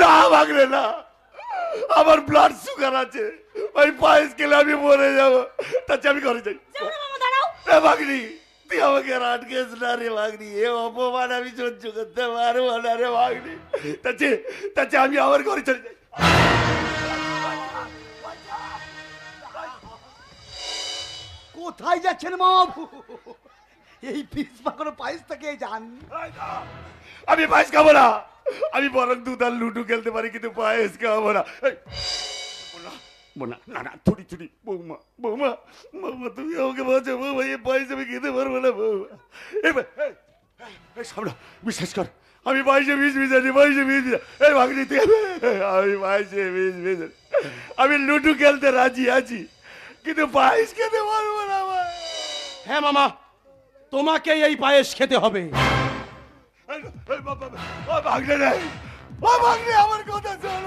না ভাগরে না, আমার ব্লাড সুগার আছে, ওই পায়েস খেলে আমি মরে যাবো। তার আমি ঘরে যাই। এ ভাগনি, তুই আমাকে আর আটকেস না রে ভাগনি, এ অপমান আমি সহ্য করতে পারবো না রে ভাগনি। তাছে আমি আমার ঘরে চলে যাই। কোথায় যাচ্ছেন বাবু? এই পিস পাকানো পায়েসটাকে যান। আমি পায়েস খাবো না, আমি বরং দুধ আর লুডু খেলতে পারি, কিন্তু পায়েস খাবো না। না না, ছুটি ছুটি, বৌমা বৌমা বৌমা, তুমি আমাকে বলছো বৌমা, এই পায়েস আমি খেতে পারবো না বৌমা। সামনা, বিশ্বাস কর, আমি পায়েসে বিষ মিশাচ্ছি, পায়েসে বিষ মিশা। এই ভাগনি তুই, আমি পায়েসে বিষ মিশাচ্ছি, আমি লুডু খেলতে রাজি আছি, কিন্তু পায়েস খেতে পারবো না। হ্যাঁ মামা, তোমাকে এই পায়েস খেতে হবে। ভাগনে নাই, ও ভাগনে আমার কথা শোন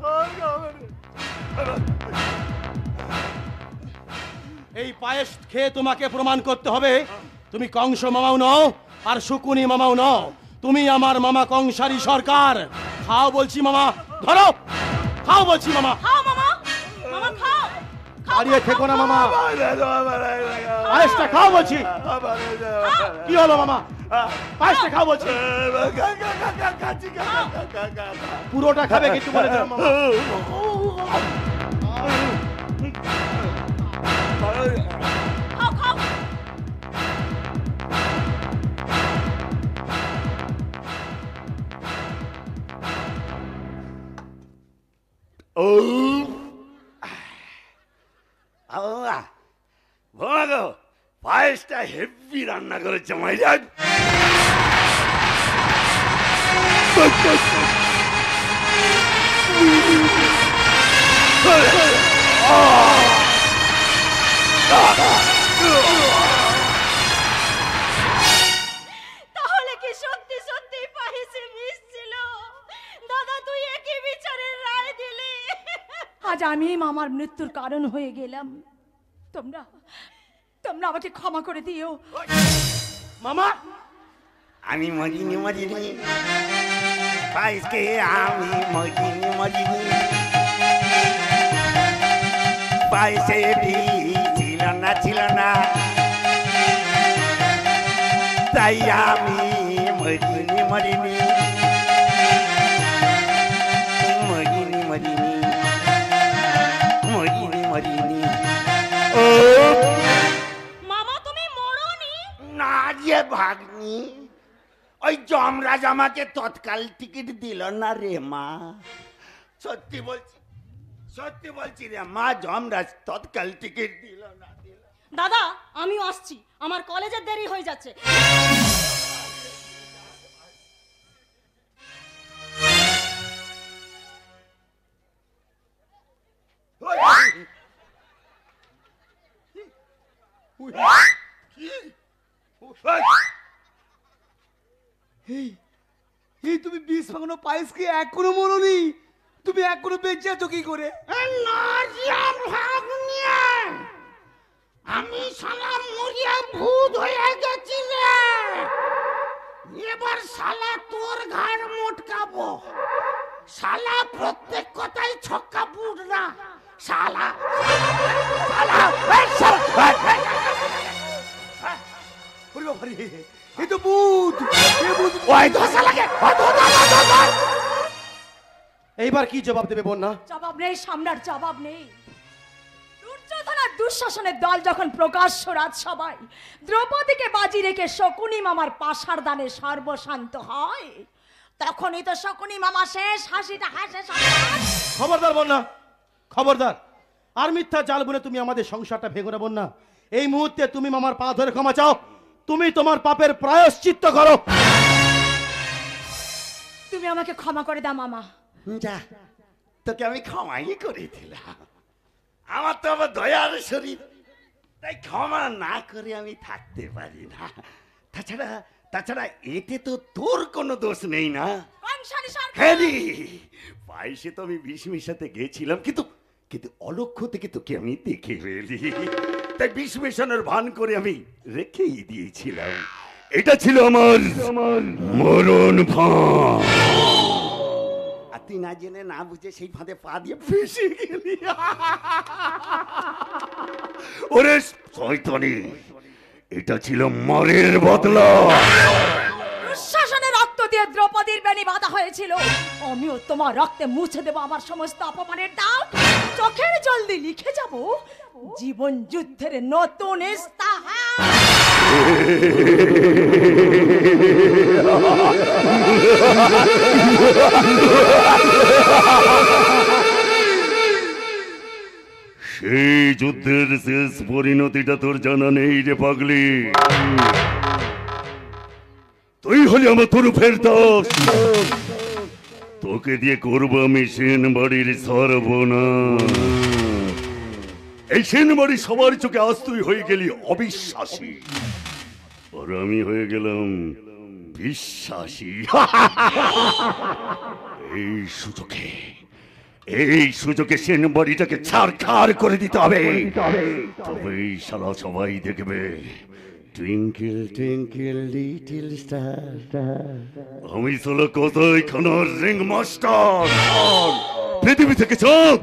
ভাগনে। এই পায়েস খেয়ে তোমাকে প্রমাণ করতে হবে তুমি কংস মামাও নও আর শকুনি মামাও নও, তুমি আমার মামা কংসারী সরকার। খাও বলছি মামা, ধরো, খাও বলছি মামা। খাও মামা, মামা খাও। দাঁড়িয়ে থেকো না মামা, পায়েসটা খাও বলছি। কি হলো মামা? পায়েসটা খাও বলছি। পুরোটা খাবে কিন্তু বলে দিলাম মামা। খাও খাও। ও ভোমা গো, পায়েসটা হেভি রান্না করেছে মাইজান। তাহলে কি সত্যি সত্যি পায়েসে বিষ ছিল? দাদা, তুই একই বিচারের রায় দিলি। আজ আমি মামার মৃত্যুর কারণ হয়ে গেলাম। তোমরা তোমরা আমাকে ক্ষমা করে দিও। মামা, আমি মজিনি মজিনি পায়েস খেয়ে আমি মজিনি মজিনি, পায়েসে ছিল না ছিল না, তাই আমি মজিনি মজিনি মজিনি মজিনি মজিনি মজিনি। ও মামা, তুমি মরোনি? না রে ভাগ্নি, ওই যমরাজ আমাকে তৎকাল টিকিট দিল না রে মা। সত্যি বলছি রে মা, যমরাজ তৎকাল টিকিট দিল না। দাদা, আমিও আসছি, আমার কলেজের দেরি হয়ে যাচ্ছে। এই তুমি বিষ পাকানো পায়েস কি এখনো মরনি? তুমি এখনো বেঁচে আছো কি করে? আমি শালা মরিয়া ভূত হয়ে গেছি রে, এবার শালা তোর ঘাড় মোটকাবো। শালা প্রত্যেক কথাই ছক্কা বুট না, শালা এই তো ভূত, ওই ধসা লাগে। এইবার কি জবাব দেবে বন্যা? জবাব নেই সম্রাট, জবাব নেই। দুর্যোধন আর দুঃশাসনের দল যখন প্রকাশ্য রাজসভায় দ্রৌপদীকে বাজি রেখে শকুনি মামার পাশার দানে সর্বশান্ত হয়, তখনই তো শকুনি মামা শেষ হাসিটা হাসে। খবরদার বন্যা, খবরদার। আর মিথ্যা জাল বলে তুমি আমাদের সংসারটা ভেঙে না বন্যা। এই মুহূর্তে তুমি মামার পা ধরে ক্ষমা চাও, তুমি তোমার পাপের প্রায়শ্চিত্ত করো। তুমি আমাকে ক্ষমা করে দাও মামা। যা, তোকে আমি ক্ষমাই করে দিলাম। আমার তো আবার দয়ার শরীর, তাই ক্ষমা না করে আমি থাকতে পারি না। তাছাড়া এতে তো তোর কোনো দোষ নেই না। হ্যাঁ রে, পায়েসে তো আমি বিষ মিশাতে গেছিলাম, কিন্তু অলক্ষ্য থেকে তোকে আমি দেখে ফেলি, তাই বিষ মেশানোর ভান করে আমি রেখেই দিয়েছিলাম। এটা ছিল আমার মরণ ফাঁদ। আর তুই না জেনে না বুঝে সেই ফাঁদে পা দিয়ে ফেসে গেলি। ওরে শয়তানি, এটা ছিল মারের বদলা। দুঃশাসনে রক্ত দিয়ে দ্রৌপদীর বেনি বাঁধা হয়েছিল। আমিও তোমার রক্তে মুছে দেব আমার সমস্ত অপমানের দাগ। চোখের জল দিয়ে লিখে যাব জীবন যুদ্ধের নতুন ইস্তাহার। সেই যুদ্ধের শেষ পরিণতিটা তোর জানা নেই রে পাগলি। তুই হলি আমার তরফের দোষ। তোকে দিয়ে করবো আমি সেন বাড়ির সর্বনাশ। এই সেন বাড়ি সবার চোখে আজ তুই হয়ে গেলি অবিশ্বাসী, আর আমি হয়ে গেলাম বিশ্বাসী। এই সুযোগে সেন বাড়িটাকে ছাড়খাড় করে দিতে হবে। তবেই শালা সবাই দেখবে টুইঙ্কেল টুইঙ্কেল লিটল স্টার, আমি শালা কোথায় খানার রিং মাস্টার। পৃথিবী থেকে চাঁদ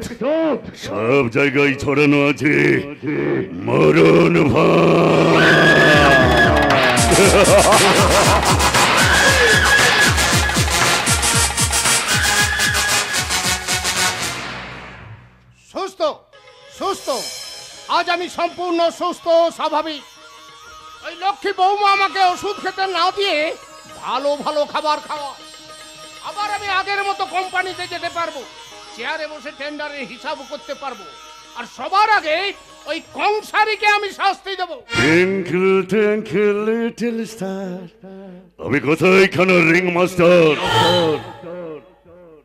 সব জায়গায় ছড়ানো আছে মরণ ভাঁড়। সুস্থ সুস্থ, আজ আমি সম্পূর্ণ সুস্থ স্বাভাবিক। ওই লক্ষ্মী বৌমা আমাকে ওষুধ খেতে না দিয়ে ভালো ভালো খাবার খাওয়া। আবার আমি আগের মতো কোম্পানিতে যেতে পারবো, চেয়ারে বসে টেন্ডারের হিসাব করতে পারবো, আর সবার আগে ওই কংসারীকে আমি শাস্তি দেবো। টুইঙ্কেল টুইঙ্কেল লিটল স্টার, আমি কোথায় খানার রিং মাস্টার।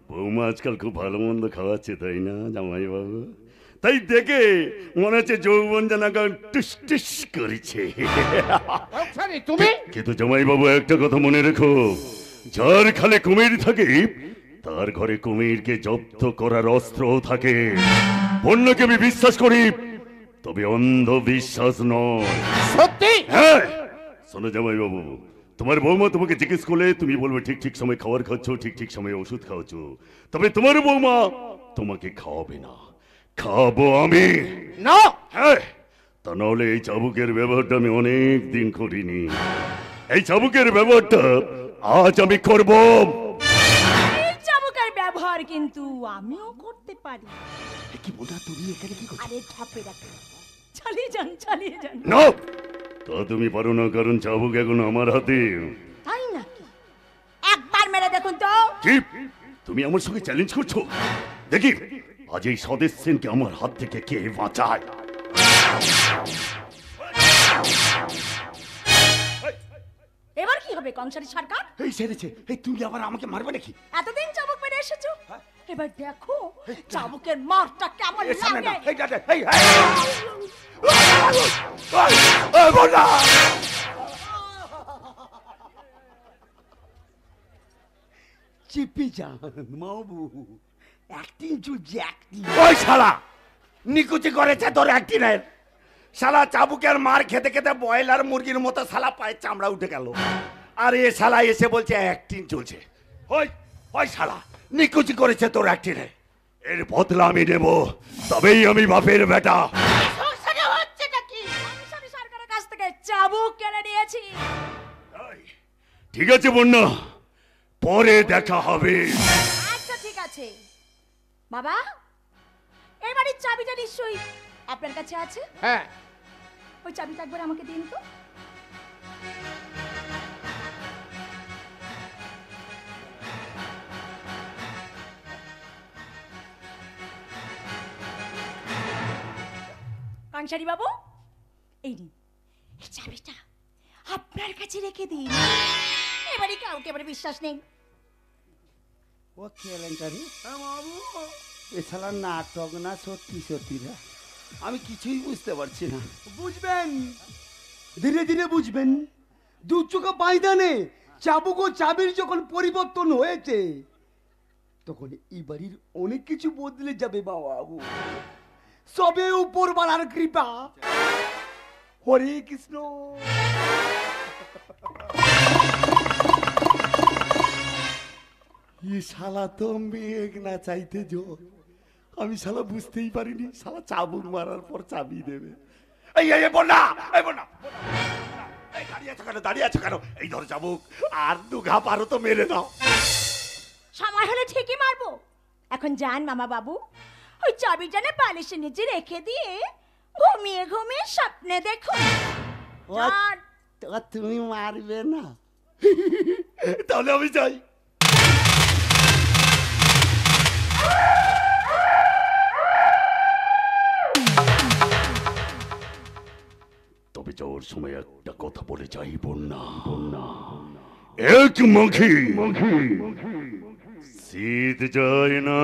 বৌমা আজকাল খুব ভালো মন্দ খাওয়াচ্ছে, তাই না জামাই বাবু? তাই দেখে মনে হচ্ছে যৌবন যেন টুস টুস করেছে। তুমি কিন্তু জামাই বাবু একটা কথা মনে রেখো, যার খালে কুমির থাকে তার ঘরে কুমিরকে জব্দ করার অস্ত্র থাকে। বন্যাকে আমি বিশ্বাস করি, তবে অন্ধবিশ্বাস নয়। সত্যি? হ্যাঁ। শোনো জামাই বাবু, তোমার বৌমা তোমাকে জিজ্ঞেস করলে তুমি বলবে ঠিক ঠিক সময় খাবার খাচ্ছ, ঠিক ঠিক সময়ে ওষুধ খাওয়াচ্ছ। তবে তোমার বৌমা তোমাকে খাওয়াবে না, খাবো আমি। না। হ্যাঁ, তা নাহলে এই চাবুকের ব্যবহারটা আমি অনেক দিন করিনি। এই চাবুকের ব্যবহারটা আজ আমি করব। এই চাবুকের ব্যবহার কিন্তু আমিও করতে পারি। কি বোধা তুমি এখানে কি করছো? আরে ধাপে রাখো, চালিয়ে যান চালিয়ে যান। না, তা তুমি পারো না, কারণ চাবুক এখন আমার হাতে। তাই নাকি? একবার মেরে দেখুন তো। কি তুমি আমার সঙ্গে চ্যালেঞ্জ করছো? দেখি আজ এই স্বদেশ সেনকে আমার হাত থেকে কে বাঁচায়। এবার কি হবে কংসারী সরকার? এই সেরেছে, এই তুমি আবার আমাকে মারবে নাকি? এতদিন চাবুক মেরে এসেছো, এবার দেখো চাবুকের মারটা কেমন এই সামনে না, লাগে। এই দাদা, এই এই বলা চিপি যান মাবু, অ্যাক্টিং চলছে অ্যাক্টিং। ওই শালা নিকুচি করেছে তোর অ্যাক্টিংয়ের। শালা চাবুকের মার খেতে খেতে ব্রয়লার মুরগির মতো শালা পায়ের চামড়া উঠে গেল, আর এ শালা এসে বলছে অ্যাক্টিং চলছে। ওই ওই শালা নিকুচি করেছে তোর অ্যাক্টিংয়ে, এর বদলা আমি নেব, তবেই আমি বাপের বেটা। সংসারে হচ্ছে নাকি? কংসারী সরকারের কাছ থেকে চাবুক কেড়ে নিয়েছি। ঠিক আছে বন্যা, পরে দেখা হবে। আচ্ছা ঠিক আছে বাবা, এই বাড়ির চাবিটা নিশ্চয়ই আপনার কাছে আছে। হ্যাঁ। ওই চাবিটা একবার আমাকে দিন তো। কংসারী বাবু, এই নিন, এই চাবিটা আপনার কাছে রেখে দিন। এবারে কাউকে এবারে বিশ্বাস নেই। ও কেলেঙ্কারি বাবু, এ শালা নাটক না সত্যি সত্যি না, আমি কিছুই বুঝতে পারছি না। বুঝবেন, ধীরে ধীরে বুঝবেন। দু চোখা পায়দানে চাবুক ও চাবির যখন পরিবর্তন হয়েছে, তখন এই বাড়ির অনেক কিছু বদলে যাবে বাবু। সবে উপরওয়ালার কৃপা। হরে কৃষ্ণ। শালা তো মেঘ না চাইতে জোর। আমি শালা বুঝতেই পারিনি শালা চাবুক মারার পর চাবি দেবে। এই এই বন্যা, এই বন্যা, এই দাঁড়িয়ে আছো কেন, দাঁড়িয়ে আছো কেন? এই ধর চাবুক, আর দু ঘা পারো তো মেরে দাও। সময় হলে ঠিকই মারবো। এখন যান মামা বাবু, ওই চাবিটা না বালিশের নিচে রেখে দিয়ে ঘুমিয়ে ঘুমিয়ে স্বপ্নে দেখো। যান। তো তুমি মারবে না? তাহলে আমি যাই। তবে যাওয়ার সময় একটা কথা বলে যাই, বন্যা এক মাখি শীত যায় না।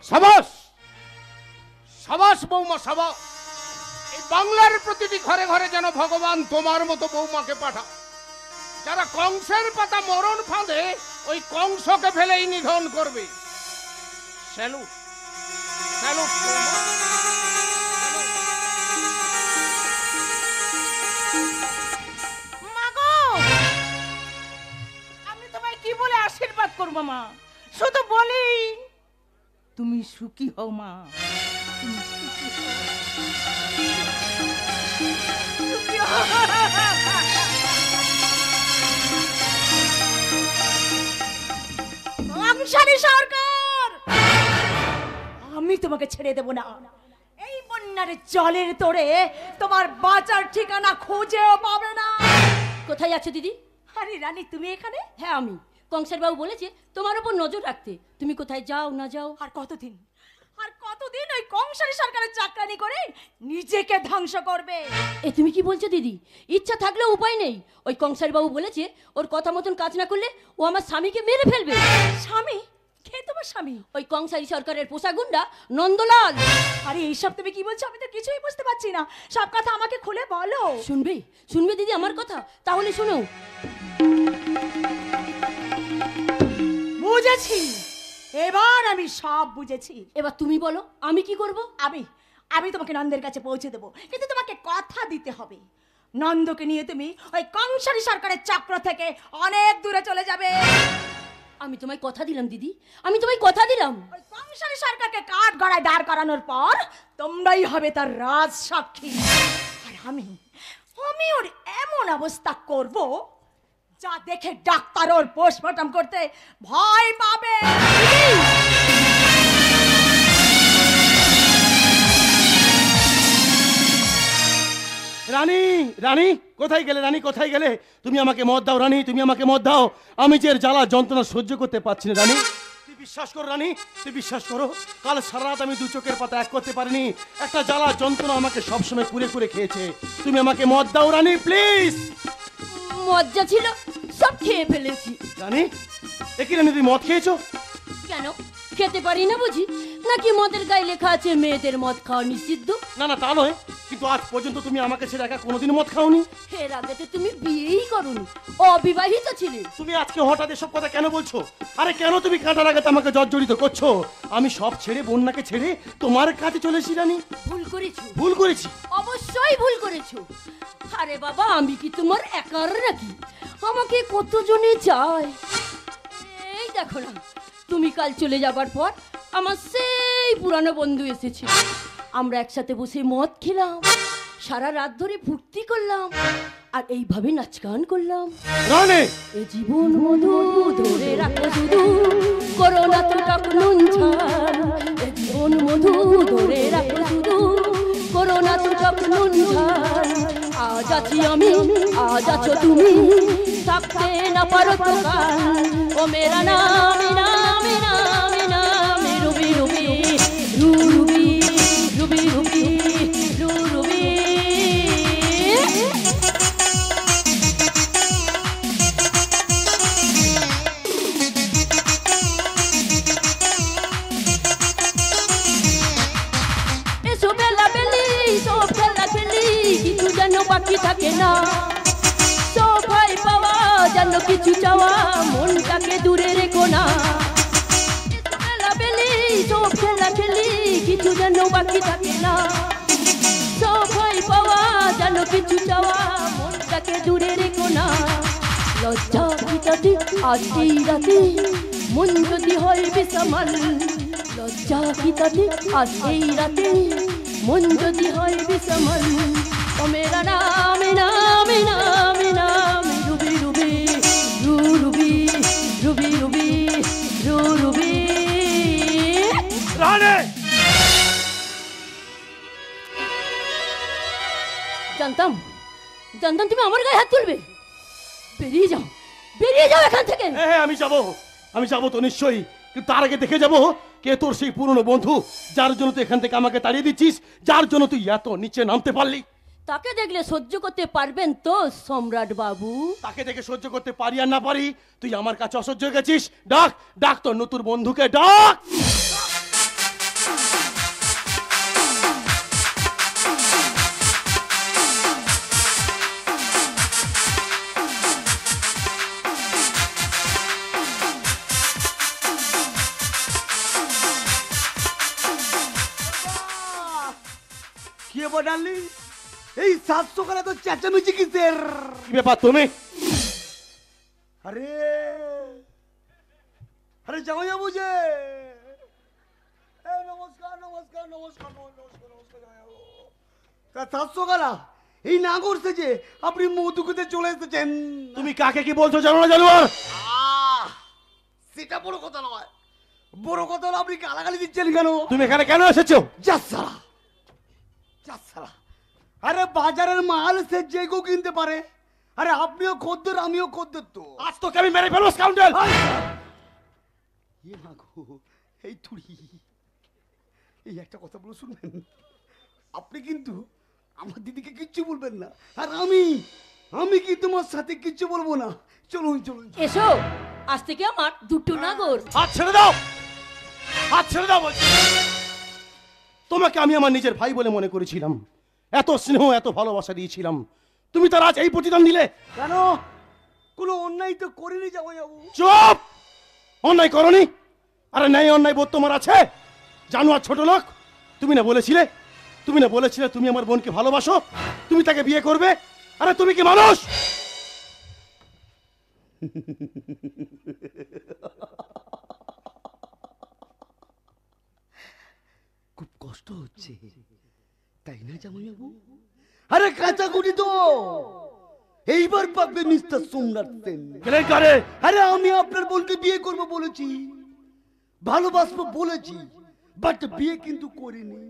সাবাস সাবাস বৌমা সাবাস। এই বাংলার প্রতিটি ঘরে ঘরে যেন ভগবান তোমার মতো বৌমাকে পাঠা, যারা কংসের পাতা মরণ ফাঁদে ওই কংসকে ফেলেই নিধন করবে। স্যালুট স্যালুট বৌমা। মাগো, আমি তোমায় কি বলে আশীর্বাদ করবো মা? শুধু বলি তুমি সুখী হও মা, তুমি সুখী হও। সুখী হও। কংসারী সরকার, আমি তোমাকে ছেড়ে দেব না। এই বন্যার জলের তোড়ে তোমার বাঁচার ঠিকানা খুঁজেও পাবে না। কোথায় আছো দিদি? আরে রানী, তুমি এখানে? হ্যাঁ আমি। কংসের বাবু বলেছে তোমার উপর নজর রাখতে, তুমি কোথায় যাও না যাও। আর কতদিন ওই কংসারী সরকারের চাকরানি করে নিজেকে ধ্বংস করবে? এ তুমি কি বলছো দিদি? ইচ্ছা থাকলেও উপায় নেই। ওই কংসের বাবু বলেছে ওর কথা মতন কাজ না করলে ও আমার স্বামীকে মেরে ফেলবে। স্বামী? কে তোমার স্বামী? ওই কংসারী সরকারের পোষা গুন্ডা নন্দলাল। আরে এইসব তুমি কি বলছো? আমি তো কিছুই বুঝতে পারছি না। সব কথা আমাকে খুলে বলো। শুনবে শুনবে দিদি আমার কথা? তাহলে শোনো। বুঝেছি, এবার আমি সব বুঝেছি। এবার তুমি বলো আমি কি করব? আমি তোমাকে নন্দের কাছে পৌঁছে দেবো, কিন্তু তোমাকে কথা দিতে হবে নন্দকে নিয়ে তুমি ওই কংসারী সরকারের চক্র থেকে অনেক দূরে চলে যাবে। আমি তোমায় কথা দিলাম দিদি, আমি তোমায় কথা দিলাম। ওই কংসারী সরকারকে কাঠ গড়ায় দাঁড় করানোর পর তোমরাই হবে তার রাজ সাক্ষী। আর আমি ওর এমন অবস্থা করব যা দেখে ডাক্তার ওর পোস্টমর্টম করতে ভয় পাবে। রানী, রানী কোথায় গেলে? রানী কোথায় গেলে? তুমি আমাকে মদ দাও রানী, তুমি আমাকে মদ দাও। আমি যে জ্বালা যন্ত্রণা সহ্য করতে পারছি না রানী। তুই বিশ্বাস করো রানী, তুই বিশ্বাস করো, কাল সারা রাত আমি দু চোখের পাতা এক করতে পারিনি। একটা জ্বালা যন্ত্রণা আমাকে সবসময় কুরে কুরে খেয়েছে। তুমি আমাকে মদ দাও রানী, প্লিজ। মজ্জা ছিল সব খেয়ে ফেলেছি। রানী, একই রানী তুমি মদ খেয়েছো? কেন খেতে পারি না বুঝি? নাকি মদের গায়ে লেখা আছে মেয়েদের মদ খাওয়া নিষিদ্ধ? না না তা নয়, কিন্তু আজ পর্যন্ত তুমি আমাকে ছেড়ে একা কোনোদিন মদ খাওনি। এর আগে তো তুমি বিয়েই করোনি, অবিবাহিত ছিলে। তুমি আজকে হঠাৎ এসব কথা কেন বলছো? আরে কেন তুমি কাঁটার আঘাতে আমাকে জর্জরিত করছো? আমি সব ছেড়ে বন্যাকে ছেড়ে তোমার কাছে চলেছি রানী। ভুল করেছো। ভুল করেছি? অবশ্যই ভুল করেছো। আরে বাবা, আমি কি তোমার একার নাকি? আমাকে কতজনে চায়। এই দেখো না, তুমি কাল চলে যাবার পর আমার সেই পুরানো বন্ধু এসেছিল। আমরা একসাথে বসে মদ খেলাম, সারা রাত ধরে ফুর্তি করলাম, আর এইভাবে নাচ গান করলাম। রানী, এ জীবন মধু ধরে রাখো শুধু, করোনা তো টক নুন ঝাল। এ জীবন মধু ধরে রাখো শুধু, করোনা তো টক নুন ঝাল। আজ আছি আমি, আজ আছো তুমি, থাকতে না পারো তো কাল। ও মেরা নাম নাম নাম নাম Ruby Ruby Ruby Ruby Ruby Ruby. এসো বেলা বেলি, সব খেলা খেলি, কিছু যেন বাকি থাকে না। সবাই পাওয়া যেন কিছু চাওয়া, মনটাকে দূরে রেখো না। এসো বেলা বেলি, সব খেলা খেলি কিছু যেন বাকি থাকে না, সব ভয় পাওয়া যেন কিছু চাওয়া মনটাকে দূরে রেখো না। লজ্জা পিতাতে আজ এই রাতে মন যদি হয় বেসামাল, লজ্জা পিতাতে আজ এই রাতে মন যদি হয় বেসামাল। ও মেরা নাম নাম নাম নাম রুবি রুবি রু রুবি রুবি রুবি রু রুবি। রানে জানতাম জানতাম তুমি আমার গায়ে হাত তুলবে। বেরিয়ে যাও, বেরিয়ে যাও এখান থেকে। হ্যাঁ আমি যাবো তো নিশ্চয়ই, কিন্তু তার আগে দেখে যাবো কে তোর সেই পুরনো বন্ধু যার জন্য তুই এখান থেকে আমাকে তাড়িয়ে দিচ্ছিস, যার জন্য তুই এত নিচে নামতে পারলি। তাকে দেখলে সহ্য করতে পারবেন তো সম্রাট বাবু? তাকে দেখে সহ্য করতে পারি আর না পারি, তুই আমার কাছে অসহ্য হয়ে গেছিস। ডাক ডাক তোর নতুন বন্ধুকে ডাক। কে বলালি এই 700 কালে তো চেঁচামেচি কিসের? কি ব্যাপার তুমি? আরে আরে জামাই বাবু যে, নমস্কার নমস্কার নমস্কার নমস্কার নমস্কার জামাই বাবু। তা 700 কালা এই নাগর সেজে আপনি মধুকুতে চলে এসেছেন। তুমি কাকে কি বলছো জানো না জানোয়ার? সেটা বড় কথা নয়, বড় কথা হলো আপনি গালাগালি দিচ্ছেন কেন? তুমি এখানে কেন এসেছো? যাসালা যাসালা, আরে বাজারের মাল সে যে কেউ কিনতে পারে। আরে আপনিও খদ্দের আমিও খদ্দের তো। আজ তোকে আমি মেরে ফেলবো স্কাউন্ডেল। এ মাগো এই থুড়ি, এই একটা কথা বলে শুনবেন, আপনি কিন্তু আমার দিদিকে কিচ্ছু বলবেন না, আর আমি কি তোমার সাথে কিচ্ছু বলবো না। চলুন চলুন এসো, আজ থেকে আমার দুটো নাগর। হাত ছেড়ে দাও, হাত ছেড়ে দাও বলছি। তোমাকে আমি আমার নিজের ভাই বলে মনে করেছিলাম, এত স্নেহ এত ভালোবাসা দিয়েছিলাম, তুমি তার আজ এই প্রতিদান দিলে কেন? কোনো অন্যায় তো করিনি জামাই বাবু। চুপ! অন্যায় করনি? আরে নাই অন্যায় বোধ তোমার আছে? জানোয়ার ছোট লোক, তুমি না বলেছিলে তুমি আমার বোনকে ভালোবাসো, তুমি তাকে বিয়ে করবে? আরে তুমি কি মানুষ? খুব কষ্ট হচ্ছে তাই না জামাই বাবু? আরে কাঁচা কুটি তো এইবার পাবে মিস্টার সোমনাথ সেন। কেলেঙ্কারে! আরে আমি আপনার বোনকে বিয়ে করব বলেছি, ভালোবাসবো বলেছি, বাট বিয়ে কিন্তু করিনি।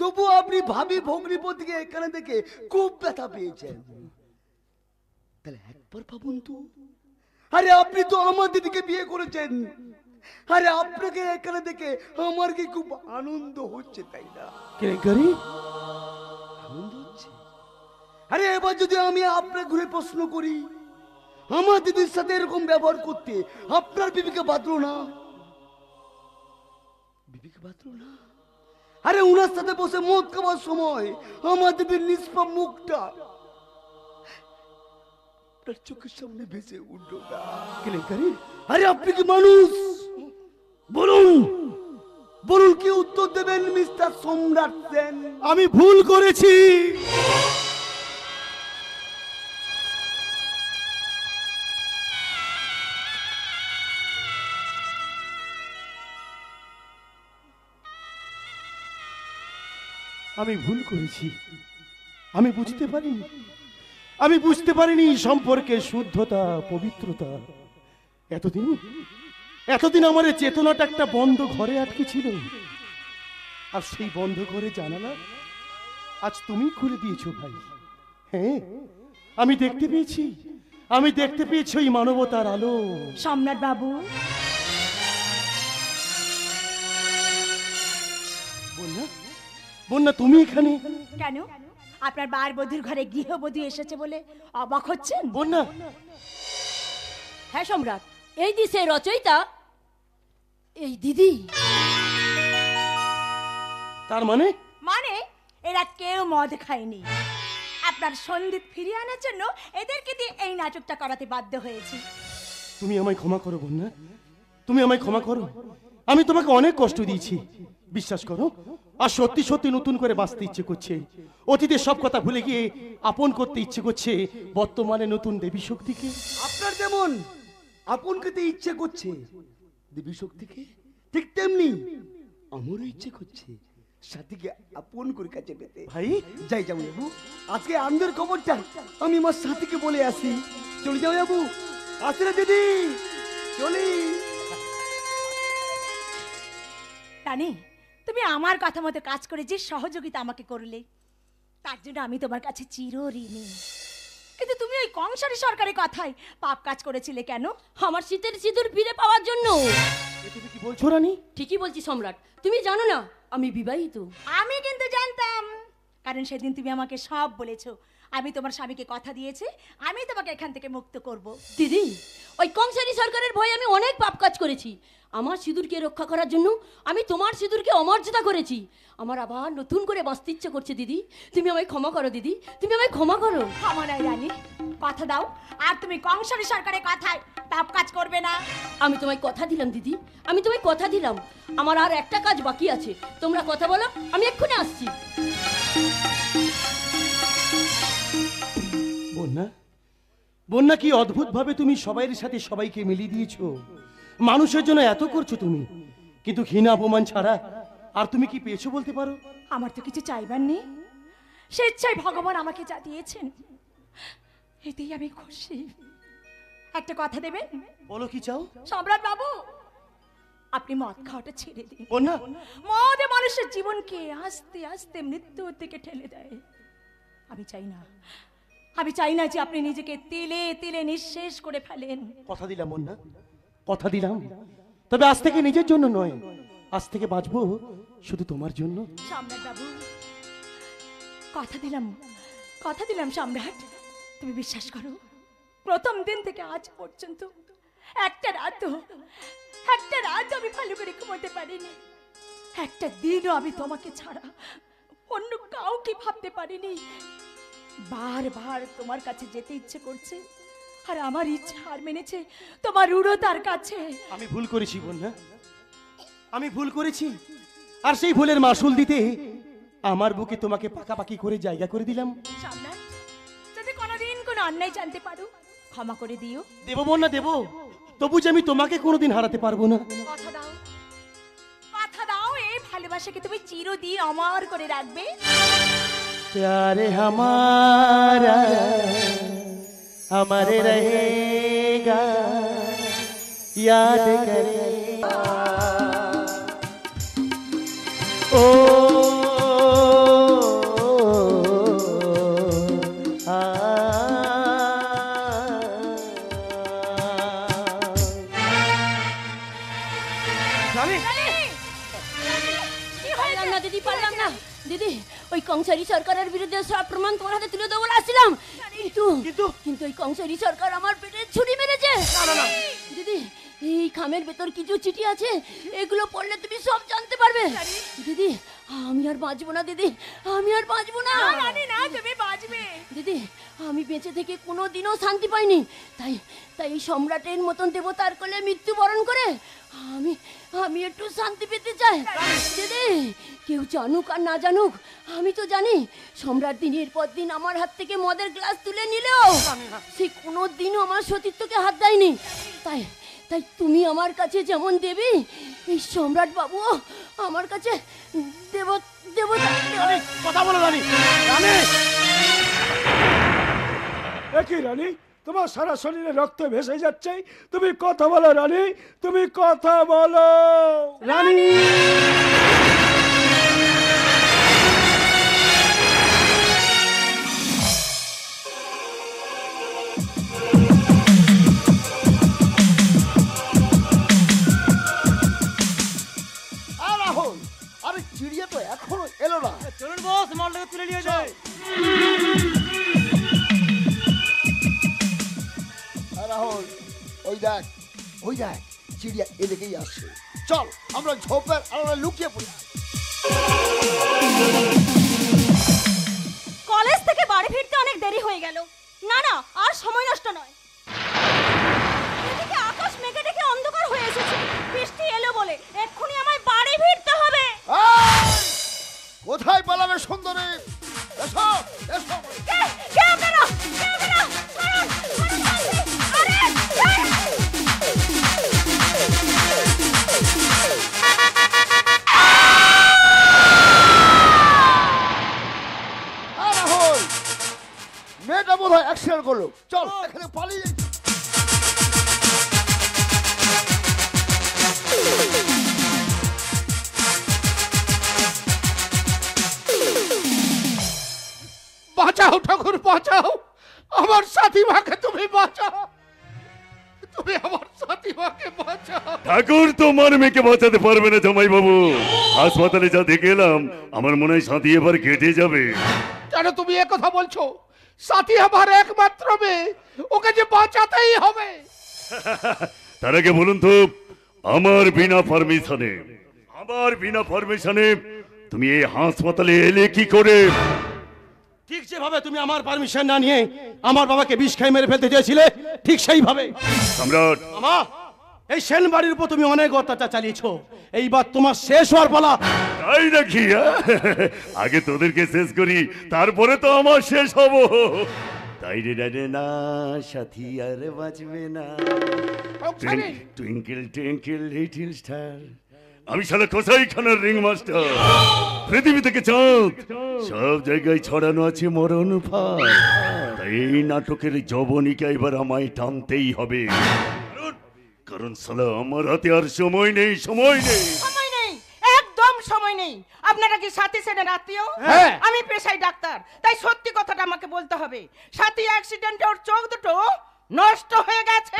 তবু আপনি ভাবি ভগ্নিপতিকে এখানে দেখে খুব ব্যথা পেয়েছেন, তাহলে একবার ভাবুন তো। আরে আপনি তো আমার দিদিকে বিয়ে করেছেন, আরে আপনাকে এখানে দেখে আমার কি খুব আনন্দ হচ্ছে তাই না? কেলেঙ্কারি? আনন্দ হচ্ছে? আরে এবার যদি আমি আপনার ঘুরে প্রশ্ন করি, আমার দিদির সাথে এরকম ব্যবহার করতে আপনার বিবিকে বাঁধলো না? বিবিকে বাঁধলো না? আরে উনার সাথে বসে মদ খাওয়ার সময় আমার দিদির নিষ্পাপ মুখটা আপনার চোখের সামনে ভেসে উঠলো না? কেলেঙ্কারি? আরে আপনি কি মানুষ? বলুন বলুন, কি উত্তর দেবেন মিস্টার সম্রাট সেন? আমি ভুল করেছি। আমি ভুল করেছি, আমি বুঝতে পারিনি সম্পর্কের শুদ্ধতা পবিত্রতা। এতদিন আমার এই চেতনাটা একটা বন্ধ ঘরে আটকে ছিল, আর সেই বন্ধ ঘরে জানালা আজ তুমি খুলে দিয়েছো ভাই। হ্যাঁ, আমি দেখতে পেয়েছি ওই মানবতার আলো। সম্রাট বাবু, বন্যা তুমি এখানে কেন? আপনার বার বধূর ঘরে গৃহবধূ এসেছে বলে অবাক হচ্ছেন? বন্যা? হ্যাঁ সম্রাট, এই দিশে রচয়িতা এই দিদি। তার মানে? মানে এরা কেউ মদ খায়নি। আপনার সন্দীপ ফিরিয়ে আনার জন্য এদেরকে দিয়ে এই নাটকটা করাতে বাধ্য হয়েছি। তুমি আমায় ক্ষমা করো বন্যা, তুমি আমায় ক্ষমা করো। আমি তোমাকে অনেক কষ্ট দিয়েছি, বিশ্বাস করো। আর সত্যি সত্যি নতুন করে বাঁচতে ইচ্ছে করছে। অতীতের সব কথা ভুলে গিয়ে আপন করতে ইচ্ছে করছে বর্তমানে নতুন দেবী শক্তিকে। আপনার যেমন আপন করতে ইচ্ছে করছে দেবী শক্তিকে, ঠিক তেমনি আমারও ইচ্ছে করছে সাথীকে আপন করে কাছে পেতে। ভাই যাই যাবো বাবু, আজকে আনন্দের খবরটা আমি আমার সাথীকে বলে আসি। চলে যাও বাবু, আসলে দিদি চলি। রানী, তুমি আমার কথা মতো কাজ করে যে সহযোগিতা আমাকে করলে তার জন্য আমি তোমার কাছে চিরঋণী। কিন্তু তুমি ওই কংসারী সরকারের কথায় পাপ কাজ করেছিলে কেন? আমার শীতের সিঁদুর ফিরে পাওয়ার জন্য। তুমি কি বলছো রানী? ঠিকই বলছি সম্রাট, তুমি জানো না আমি বিবাহিত। আমি কিন্তু জানতাম, কারণ সেদিন তুমি আমাকে সব বলেছো। আমি তোমার স্বামীকে কথা দিয়েছি আমি তোমাকে এখান থেকে মুক্ত করব। দিদি, ওই কংসারী সরকারের ভয়ে আমি অনেক পাপ কাজ করেছি। আমার সিঁদুরকে রক্ষা করার জন্য আমি তোমার সিঁদুরকে অমর্যাদা করেছি। আমার আবার নতুন করে বাঁচতে ইচ্ছে করছে দিদি, তুমি আমায় ক্ষমা করো দিদি, তুমি আমায় ক্ষমা করো। ক্ষমা নাই রানী, কথা দাও আর তুমি কংসারী সরকারের কথায় পাপ কাজ করবে না। আমি তোমায় কথা দিলাম দিদি, আমি তোমায় কথা দিলাম। আমার আর একটা কাজ বাকি আছে, তোমরা কথা বলো, আমি এক্ষুনি আসছি। বন্যা, বন্যা, কি অদ্ভুত ভাবে তুমি সবাইয়ের সাথে সবাইকে মিলিয়ে দিয়েছো। মানুষের জন্য এত করছো তুমি, কিন্তু ঘৃণা অপমান ছাড়া আর তুমি কি পেয়েছো বলতে পারো? আমার তো কিছু চাইবার নেই, স্বেচ্ছায় ভগবান আমাকে যা দিয়েছেন এতেই আমি খুশি। একটা কথা দেবেন? বলো কি চাও? সম্রাট বাবু, আপনি মদ খাওয়াটা ছেড়ে দিন। বন্যা, মদে মানুষের জীবনকে আস্তে আস্তে মৃত্যুর দিকে ঠেলে দেয়। আমি চাই না যে আপনি নিজেকে তিলে তিলে নিঃশেষ করে ফেলেন। কথা দিলাম বন্যা, কথা দিলাম। তবে আজ থেকে নিজের জন্য নয়, আজ থেকে বাঁচবো শুধু তোমার জন্য। সম্রাট বাবু, কথা দিলাম সম্রাট। তুমি বিশ্বাস করো, প্রথম দিন থেকে আজ পর্যন্ত একটা রাত আমি ভালো করে ঘুমোতে পারিনি। একটা দিনও আমি তোমাকে ছাড়া অন্য কাউকে ভাবতে পারিনি। বারবার তোমার কাছে যেতে ইচ্ছে করছে, আর আমার ইচ্ছা হার মেনেছে তোমার উড়োতার কাছে। আমি ভুল করেছি বন্যা, আমি ভুল করেছি। আর সেই ভুলের মাসুল দিতে আমার বুকে তোমাকে পাকাপাকি করে জায়গা করে দিলাম। সম্রাট, যদি কোনোদিন কোনো অন্যায় জানতে পারো ক্ষমা করে দিও। দেবো বন্যা, দেবো। তবু যে আমি তোমাকে কোনোদিন হারাতে পারবো না। কথা দাও, এই ভালোবাসাকে তুমি চিরদিন অমর করে রাখবে। प्यार हमारा हमारे रहेगा, याद करेगा। ओ দিদি, পারলাম না দিদি। ওই কংসারী সরকারের বিরুদ্ধে সব প্রমাণ তোমার হাতে তুলে দেবো আসছিলাম, কিন্তু ওই কংসারী সরকার আমার পেটে ছুরি মেরেছে। দিদি, এই খামের ভেতর কিছু চিঠি আছে, এগুলো পড়লে তুমি সব জানতে পারবে। দিদি, আমি আর বাঁচবো না দিদি, আমি আর বাঁচবো না। তুমি বাঁচবে দিদি। আমি বেঁচে থেকে কোনো দিনও শান্তি পাইনি, তাই এই সম্রাটের মতন দেবতার কোলে মৃত্যুবরণ করে আমি একটু শান্তি পেতে চাই। দিদি, কেউ জানুক আর না জানুক, আমি তো জানি সম্রাট দিনের পর দিন আমার হাত থেকে মদের গ্লাস তুলে নিলেও সে কোনো দিনও আমার সতীত্বকে হাত দেয়নি। তাই তুমি আমার কাছে যেমন দেবী, এই সম্রাট বাবু আমার কাছে দেবতা। কথা বলো রানী। একই রানী, তোমার সারা শরীরে রক্ত ভেসে যাচ্ছে, তুমি কথা বলো রানী, তুমি কথা বলো রানী। রাহুল, আরে চিড়িয়া তো এখনো এলো না। চলুন বস, মালটাকে তুলে নিয়ে যায়। রাহুল, ওই দেখ চিড়িয়া এদিকেই আসছে। চল আমরা ঝোপের আড়ালে লুকিয়ে পড়ি। কলেজ থেকে বাড়ি ফিরতে অনেক দেরি হয়ে গেল। না আর সময় নষ্ট নয়। এদিকে আকাশ মেঘে ডেকে অন্ধকার হয়ে এসেছে, বৃষ্টি এলো বলে এক্ষুনি কোথায় পালাবে সুন্দরী? এসো এসো। কে আপনারা? কে আপনারা? ছাড়ুন, ছাড়ুন বলছি। রাহুল, মেয়েটা বোধ হয় অ্যাক্সিডেন্ট করলো। চল এখানে পালিয়ে যাই। বাঁচাও ঠাকুর, বাঁচাও আমার সাথী মাকে, তুমি বাঁচাও, তুমি আমার সাথী মাকে বাঁচাও। ঠাকুর তোমার মেয়েকে বাঁচাতে পারবে না জামাই বাবু। হাসপাতালে যা দেখে এলাম, আমার মনে হয় সাথী এবার কেটে যাবে। কেন তুমি এ কথা বলছো? সাথী আমার একমাত্র মেয়ে, ওকে যে বাঁচাতেই হবে। তার আগে বলুন তো, আমার বিনা পারমিশনে তুমি এই হাসপাতালে এলে কি করে? ঠিক যেভাবে তুমি আমার পারমিশন না নিয়ে আমার বাবাকে বিষ খাই মেরে ফেলতে চেয়েছিলে, ঠিক সেইভাবে। সম্রাট, মামা, এই সেন বাড়ির উপর তুমি অনেক অত্যাচার চালিয়েছো, এইবার তোমার শেষ হওয়ার পালা। তাই নাকি? আগে তোদেরকে শেষ করি, তারপরে তো আমার শেষ হব। তাই রে না সাথী আর বাঁচবে না। টুইঙ্কেল টুইঙ্কেল লিটল স্টার, আমি শালা কসাইখানার রিং মাস্টার। পৃথিবী থেকে চাঁদ সব জায়গায় ছড়ানো আছে মরণ ফাঁদ। তাই এই নাটকের যবনিকা এবার আমায় টানতেই হবে, কারণ শালা আমার হাতে আর সময় নেই। সময় নেই, একদম সময় নেই। আপনারা কি সাথী সেনের আত্মীয়? হ্যাঁ। আমি পেশায় ডাক্তার, তাই সত্যি কথাটা আমাকে বলতে হবে। সাথী অ্যাক্সিডেন্টে ওর চোখ দুটো নষ্ট হয়ে গেছে।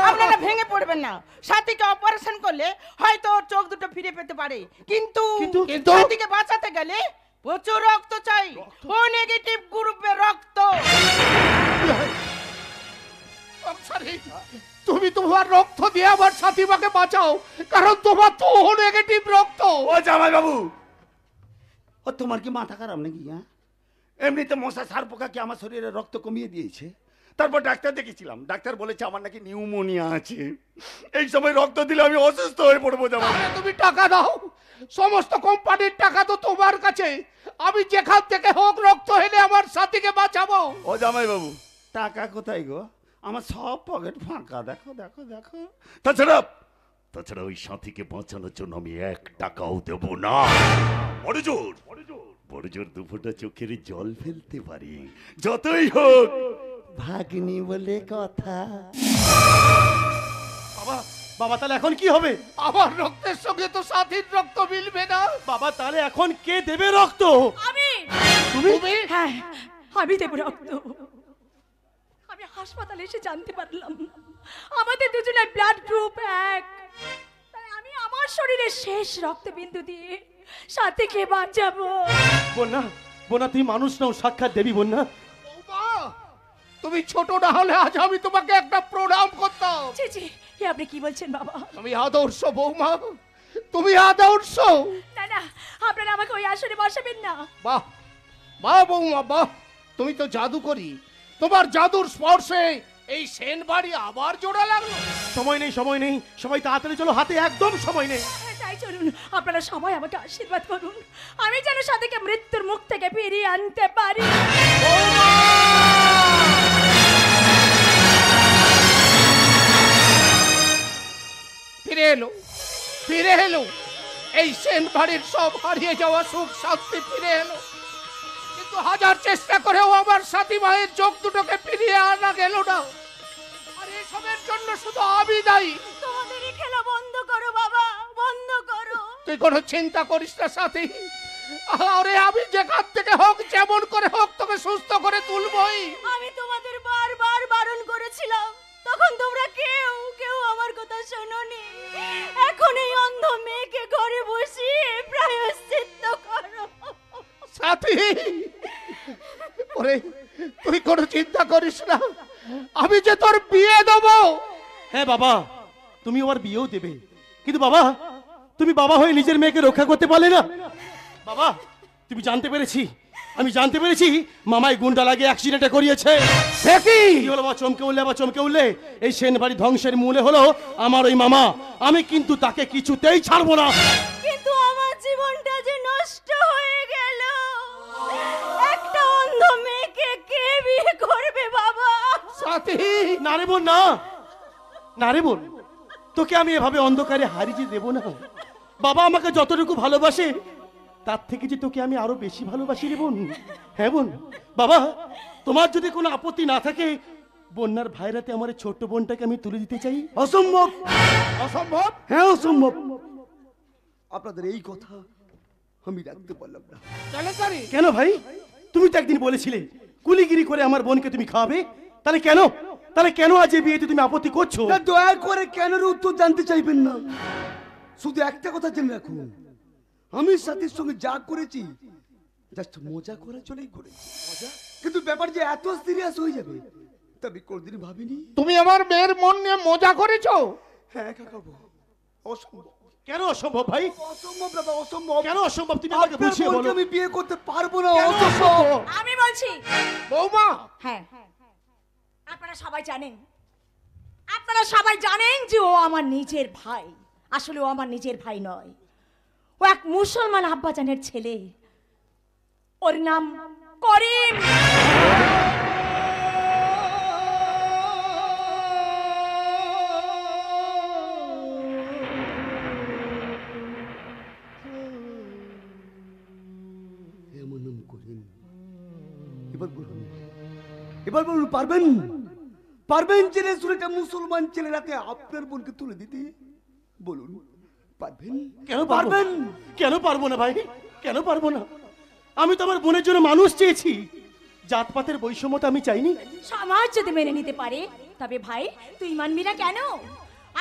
আপনারা ভেঙে পড়বেন না, সাথীকে অপারেশন করলে হয়তো ওর চোখ দুটো ফিরে পেতে পারে, কিন্তু সাথীকে বাঁচাতে গেলে প্রচুর রক্ত চাই, ও নেগেটিভ গ্রুপের রক্ত। তুমি তোমার রক্ত দিয়ে আমার সাথী মাকে বাঁচাও, কারণ তোমার তো নেগেটিভ রক্ত। ও জামাই বাবু, ও তোমার কি মাথা খারাপ নাকি? হ্যাঁ, এমনিতে মশা সার পোকা কি আমার শরীরে রক্ত কমিয়ে দিয়েছে। তারপর ডাক্তার দেখেছিলাম, ডাক্তার বলেছে আমার নাকি নিউমোনিয়া আছে। এই সময় রক্ত দিলে আমি অসুস্থ হয়ে পড়বো। জামাই, তুমি টাকা দাও, সমস্ত কোম্পানির টাকা তো তোমার কাছে। আমি যেখান থেকে হোক রক্ত এনে আমার সাথীকে বাঁচাবো। ও জামাই বাবু, টাকা কোথায় গো? আমার সব পকেট ফাঁকা। দেখো দেখো দেখো। তাছাড়া ওই সাথীকে বাঁচানোর জন্য আমি 1 টাকাও দেব না। বড় জোর দুফোঁটা চোখের জল ফেলতে পারি, যতই হোক ভাগ্নি বলে কথা। বাবা, তাহলে এখন কি হবে? আমার রক্তের সঙ্গে তো সাথীর রক্ত মিলবে না। বাবা, তাহলে এখন কে দেবে রক্ত? আমি। তুমি? হ্যাঁ, আমি দেব রক্ত। আমি হাসপাতালে এসে জানতে পারলাম আমাদের দুজনের ব্লাড গ্রুপ 1। তাই আমি আমার শরীরের শেষ রক্তবিন্দু দিয়ে সাথীকে বাঁচাবো। বন্যা, তুই মানুষ নাও, সাক্ষাৎ দেবী। বন্যা, তুমি ছোট না হলে আজ আমি তোমাকে একটা প্রণাম করতাম। জি জি, এ আপনি কি বলছেন বাবা? তুমি আদর্শ বৌমা, তুমি আদর্শ। না না, আপনারা আমাকে ওই আসরে বসাবেন না। বাহ বাহ বৌমা বাহ, তুমি তো জাদু করি। তোমার জাদুর স্পর্শে এই সেন বাড়ি আবার জোড়া লাগলো। সময় নেই, সবাই তাড়াতাড়ি চলো, হাতে একদম সময় নেই। তাই চলুন, আপনারা সবাই আমাকে আশীর্বাদ করুন, আমি যেন সাথীকে মৃত্যুর মুখ থেকে ফিরিয়ে আনতে পারি। ফিরে এলো এই সেন বাড়ির সব হারিয়ে যাওয়া সুখ শান্তি ফিরে এলো। কিন্তু হাজার চেষ্টা করেও আমার সাথী মায়ের চোখ দুটোকে ফিরিয়ে আনা গেল না। আর এসবের জন্য শুধু আমি দায়ী। তোমাদেরই খেলা বন্ধ করো বাবা, বন্ধ করো। তুই কোনো চিন্তা করিস না সাথী, আরে আমি যেখান থেকে হোক যেমন করে হোক তোকে সুস্থ করে তুলবই। আমি তোমাদের বারবার বারণ করেছিলাম, তখন তোমরা কেউ আমার কথা শোনোনি। এখন এই অন্ধ মেয়েকে ঘরে বসিয়ে প্রায়শ্চিত্ত করো। সাথী, ওরে তুই কোনো চিন্তা করিস না, আমি যে তোর বিয়ে দেবো। হ্যাঁ বাবা, তুমি ওর বিয়েও দেবে, কিন্তু বাবা তুমি বাবা হয়ে নিজের মেয়েকে রক্ষা করতে পারলে না। বাবা, তুমি জানতে পেরেছি আমি জানতে পেরেছি মামাই গুন্ডা লাগে অ্যাক্সিডেন্টে করিয়েছে। কি কি হলো বা চমকে উঠলে আবার চমকে উঠলে? এই সেন বাড়ি ধ্বংসের মূলে হলো আমার ওই মামা। আমি কিন্তু তাকে কিছুতেই ছাড়বো না। কিন্তু আমার জীবনটা যে নষ্ট হয়ে গেল। একটা অন্ধ মেয়েকে কে বিয়ে করবে বাবা? সাথী না রে বোন, না না রে বোন, তোকে আমি এভাবে অন্ধকারে হারিয়ে দেব না। বাবা আমাকে যতটুকু ভালোবাসে তার থেকে যে তোকে আমি আরো বেশি ভালোবাসি রে বোন। হ্যাঁ বোন, বাবা তোমার যদি কোনো আপত্তি না থাকে বন্যার ভাইরাতে আমার এই ছোট্ট বোনটাকে আমি তুলে দিতে চাই। অসম্ভব। অসম্ভব। হ্যাঁ অসম্ভব। আপনাদের এই কথা আমি রাখতে পারলাম না। কেলেঙ্কারি। কেন ভাই? তুমি তো একদিন বলেছিলে কুলিগিরি করে আমার বোনকে তুমি খাওয়াবে। তাহলে কেন, তাহলে কেন আজ এই বিয়েতে তুমি আপত্তি করছো? না, দয়া করে কেনের উত্তর জানতে চাইবেন না। শুধু একটা কথা জেনে রাখুন, আমি সাথীর সঙ্গে যা করেছি জাস্ট মজা করে চলেই করেছি। কিন্তু ব্যাপার যে এত সিরিয়াস হয়ে যাবে তা আমি কোনদিন ভাবিনি। তুমি আমার মেয়ের মন নিয়ে মজা করেছো? হ্যাঁ কাকাবু, অসম্ভব। কেন অসম্ভব ভাই? অসম্ভব দাদা, অসম্ভব। কেন অসম্ভব তুমি আমাকে আপনার বুঝিয়ে বোনকে বলো। আমি বিয়ে করতে পারবো না, কেন অসম্ভব। অসম্ভব? আমি বলছি। বৌমা হ্যাঁ, আপনারা সবাই জানেন, আপনারা সবাই জানেন যে ও আমার নিজের ভাই। আসলে ও আমার নিজের ভাই নয়, ও এক মুসলমান আব্বাজানের ছেলে। ওর নাম করিম। এমন নাম করিম। এবার বলুন, এবার বলুন, পারবেন? পারবেন ছেলে সুরেটা মুসলমান ছেলের হাতে আপনার বোনকে তুলে দিতে? বলুন পারবেন? কেন পারবেন? কেন পারবো না ভাই? কেন পারবো না? আমি তো আমার বোনের জন্য মানুষ চেয়েছি, জাতপাতের বৈষম্যতা আমি চাইনি। সমাজ যদি মেনে নিতে পারে তবে ভাই তুই মানবি না কেন?